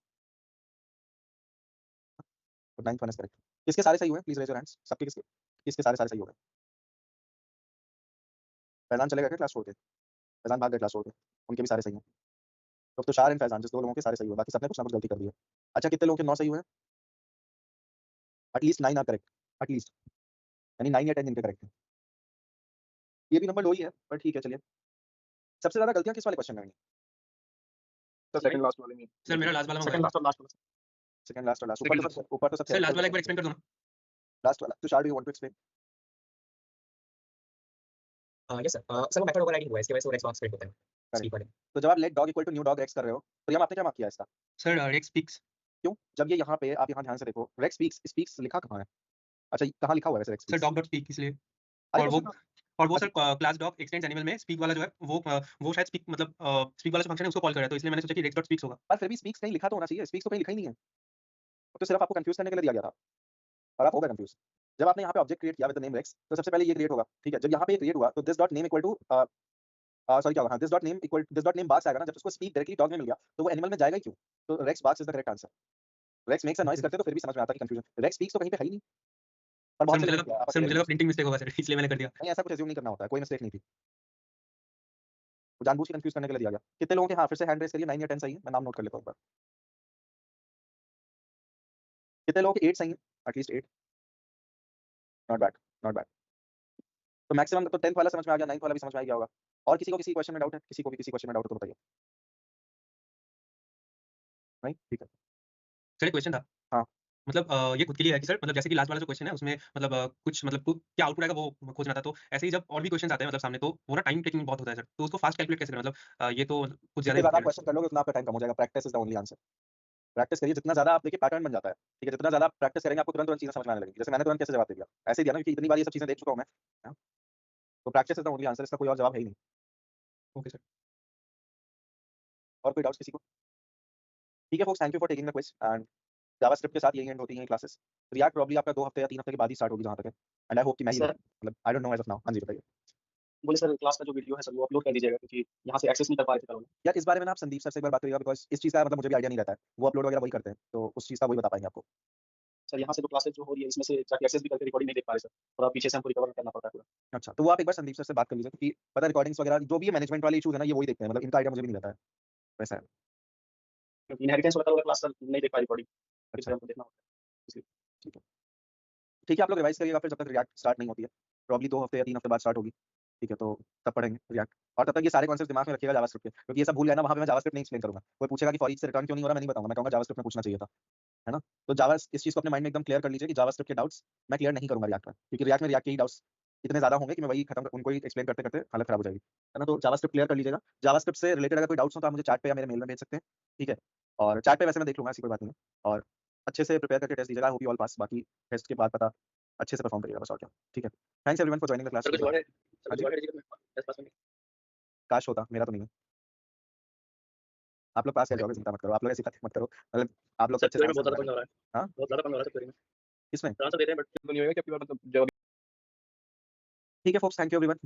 तो 9th वन इज करेक्ट. किसके सारे सही हुए? Please raise your hands. सबके किसके सारे सही हो गए? फैजान चलेगा क्या क्लास छोड़ के? फैजान भाग गए क्लास छोड़ के. उनके भी सारे सही हैं. तो तुषार एंड फैजान, जिस 2 लोगों के सारे सही हुए, बाकी सबने कुछ ना कुछ गलती कर दी है. अच्छा, कितने लोगों के 9 सही हुए हैं? At least 9 are correct. एटलीस्ट यानी 9 या 10 इनके करेक्ट है. ये भी नंबर लो ही है, पर ठीक है, चलिए. सबसे ज्यादा गलतियां किस वाले क्वेश्चन में हुई? तो सेकंड लास्ट वाले में. सर मेरा लास्ट वाला में सेकंड लास्ट और लास्ट वाला. सेकंड लास्ट और लास्ट. ऊपर तो सब सर लास्ट वाला एक बार एक्सप्लेन कर दो ना. लास्ट वाला. Tushar, do you want to explain? Yes sir. Sir वो मेथड ओवरराइडिंग हुआ है, इसकी वजह से वो रेक्स प्रिंट होता है. करेक्ट. स्पीक वाले. तो जब आप let dog equal to new dog X कर रहे हो, प्रियम आपने क्या मार्क किया इसका? Sir Rex speaks. क्यों? जब ये यहाँ पे, आप यहाँ ध्यान से देखो, रेक्स स्पीक्स लिखा कहाँ है? अच्छा, कहाँ लिखा हुआ है वैसे Rex? Sir dog dot speak इसलिए. और वो sir class dog extends animal में स्पीक वाला जो है वो शायद स्पीक मतलब स्पीक वाला जो फंक्शन है उसको कॉल कर रहा है, तो इसलिए मैंने सोचा कि रेक्स डॉट स्पीक्स होगा. पर फिर भी स्पीक्स कहीं लिखा तो होना चाहिए. स्पीक्स तो कहीं लिखा ही नहीं है. तो सिर्फ आपको कंफ्यूज करने के लिए दिया गया था और आप हो गए कंफ्यूज. जब आपने यहाँ पे ऑब्जेक्ट क्रिएट किया विद द नेम रेक्स, तो सबसे पहले ये क्रिएट होगा. ठीक है. जब यहाँ पे ये क्रिएट हुआ तो this dot name equal to sorry क्या होगा? दिस डॉट नेम बॉक्स आएगा ना. जब उसको स्पीक डायरेक्टली डॉग में मिल गया तो वो एनिमल में जाएगा ही क्यों? तो Rex barks is the correct answer. Rex makes a noise करते तो फिर भी समझ में आता कि कंफ्यूजन. रेक्स स्पीक्स तो कहीं पे है ही नहीं. पर बहुत सर मुझे लगा प्रिंटिंग मिस्टेक होगा सर, इसलिए मैंने कर दिया. नहीं, ऐसा कुछ अज्यूम नहीं करना होता है. कोई मिस्टेक नहीं थी. वो जानबूझ के कंफ्यूज करने के लिए दिया गया. कितने लोगों के हाँ फिर से हैंड रेज करिए. 9 या 10 सही है. मैं नाम नोट कर लेता हूं एक बार. कितने लोगों के 8 सही है? At least 8. Not bad, not bad. तो मैक्सिमम तो 10th वाला समझ में आ गया, 9th वाला भी समझ में आ गया होगा. और किसी को किसी क्वेश्चन में डाउट है? किसी को भी किसी क्वेश्चन में डाउट है तो बताइए. नहीं, ठीक है. सर एक क्वेश्चन था. हाँ. मतलब ये खुद के लिए है कि सर मतलब जैसे कि लास्ट वाला जो क्वेश्चन है उसमें मतलब कुछ मतलब क्या आउटपुट आएगा वो खोजना था. तो ऐसे ही जब और भी क्वेश्चंस आते हैं मतलब सामने, तो वो ना टाइम टेकिंग बहुत होता है सर. तो उसको फास्ट कैलकुलेट कैसे करें? मतलब ये तो कुछ जितने ज्यादा ज्यादा क्वेश्चन कर लोगे उतना आपका टाइम कम हो जाएगा. Practice is the only answer. Practice करिए. जितना ज्यादा आप देखिए पैटर्न बन जाता है. ठीक है. जितना ज्यादा प्रैक्टिस करेंगे आपको तुरंत चीजें समझ में आने लगेंगी. जैसे मैंने तुरंत कैसे जवाब दे दिया, ऐसे ही दिया ना, क्योंकि इतनी बार ये सब चीजें देख चुका हूं मैं. तो practice is the only answer. इसका कोई और जवाब है ही नहीं. Okay sir. और कोई डाउट्स किसी को? ठीक है folks, thank you for taking the quiz. And JavaScript के साथ यही एंड होती हैं क्लासेस. रिएक्ट प्रॉब्ली आपका 2 हफ्ते या 3 हफ्ते के बाद ही स्टार्ट होगी जहां तक है. एंड आई होप कि मैं ही मतलब I don't know as of now. हां जी बताइए. बोले सर क्लास का जो वीडियो है सर वो अपलोड कर दीजिएगा, क्योंकि यहाँ से एक्सेस नहीं कर पा रहे थे कल. यार इस बारे में ना आप संदीप सर से एक बार बात करिएगा, बिकॉज़ इस चीज का मतलब मुझे भी आईडिया नहीं रहता है. वो अपलोड वगैरह वही करते हैं, तो उस चीज का वही बता पाएंगे आपको. सर यहाँ से जो क्लासेस जो हो रही है इसमें से जाके एक्सेस भी करके रिकॉर्डिंग नहीं देख पा रहे सर. थोड़ा पीछे से हमको रिकवर करना पड़ता है पूरा. अच्छा, तो वो आप एक बार संदीप सर से बात कर लीजिए, क्योंकि पता है रिकॉर्डिंग्स वगैरह जो भी है मैनेजमेंट वाले इश्यूज है ना, ये वही देखते हैं. मतलब इनका आईडिया मुझे भी नहीं रहता है. वैसा है. क्योंकि इनहेरिटेंस वाला क्लास सर नहीं देख पाई रिकॉर्डिंग. अच्छा, हमको देखना होता है इसलिए. ठीक है. ठीक है, आप लोग रिवाइज करिएगा फिर जब तक रिएक्ट स्टार्ट नहीं होती है. प्रॉब्ली 2 हफ्ते या 3 हफ्ते बाद स्टार्ट होगी. ठीक है, तो तब पढ़ेंगे रिएक्ट, और तब तक ये सारे कॉन्सेप्ट दिमाग में रखिएगा जावास्क्रिप्ट के, क्योंकि ये सब भूल गया ना वहाँ पे मैं जावास्क्रिप्ट नहीं एक्सप्लेन करूंगा। कोई पूछेगा कि फॉर ईच से रिटर्न क्यों नहीं हो रहा, मैं नहीं बताऊंगा, मैं कहूंगा जावास्क्रिप्ट में पूछना चाहिए था, है ना। तो जावा इस चीज को अपने माइंड में एकदम क्लियर कर लीजिए कि जावास्क्रिप्ट के डाउट्स मैं क्लियर नहीं करूंगा रिएक्ट में, क्योंकि रिएक्ट में रिएक्ट के ही डाउट्स इतने ज्यादा होंगे कि मैं वही खत्म उनको ही एक्सप्लेन करते करते हालत खराब हो जाएगी, है ना। तो जावास्क्रिप्ट क्लियर कर लीजिएगा। जावास्क्रिप्ट से रिलेटेड अगर कोई डाउट्स हो तो आप मुझे चैट पे या मेरे मेल में भेज सकते हैं, ठीक है। और चैट पे वैसे मैं देख लूंगा, ऐसी कोई बात नहीं है। और अच्छे से प्रिपेयर करके टेस्ट दीजिएगा, I hope you all pass. बाकी टेस्ट के बाद पता अच्छे से परफॉर्म करिएगा बस, और क्या, ठीक है। Thanks everyone for joining the class. Sir कुछ और है? सर हाँ कुछ जी, और है जीके में टेस्ट पास करने? काश होता, मेरा तो नहीं है। आप लोग पास कर जाओगे, चिंता मत करो, आप लोग ऐसी बातें मत करो, मतलब आप लोग सर अच्छे थ्योरी से में बहुत आंसर ज्यादा देना। पंगा हो रहा है, हाँ, बहुत ज्यादा पंगा हो रहा है थ्योरी में। किसमें? आंसर देते हैं बट तो नहीं होगा कि आपकी बार मतलब जब ठीक है फोक्स, थैंक यू एवरीवन।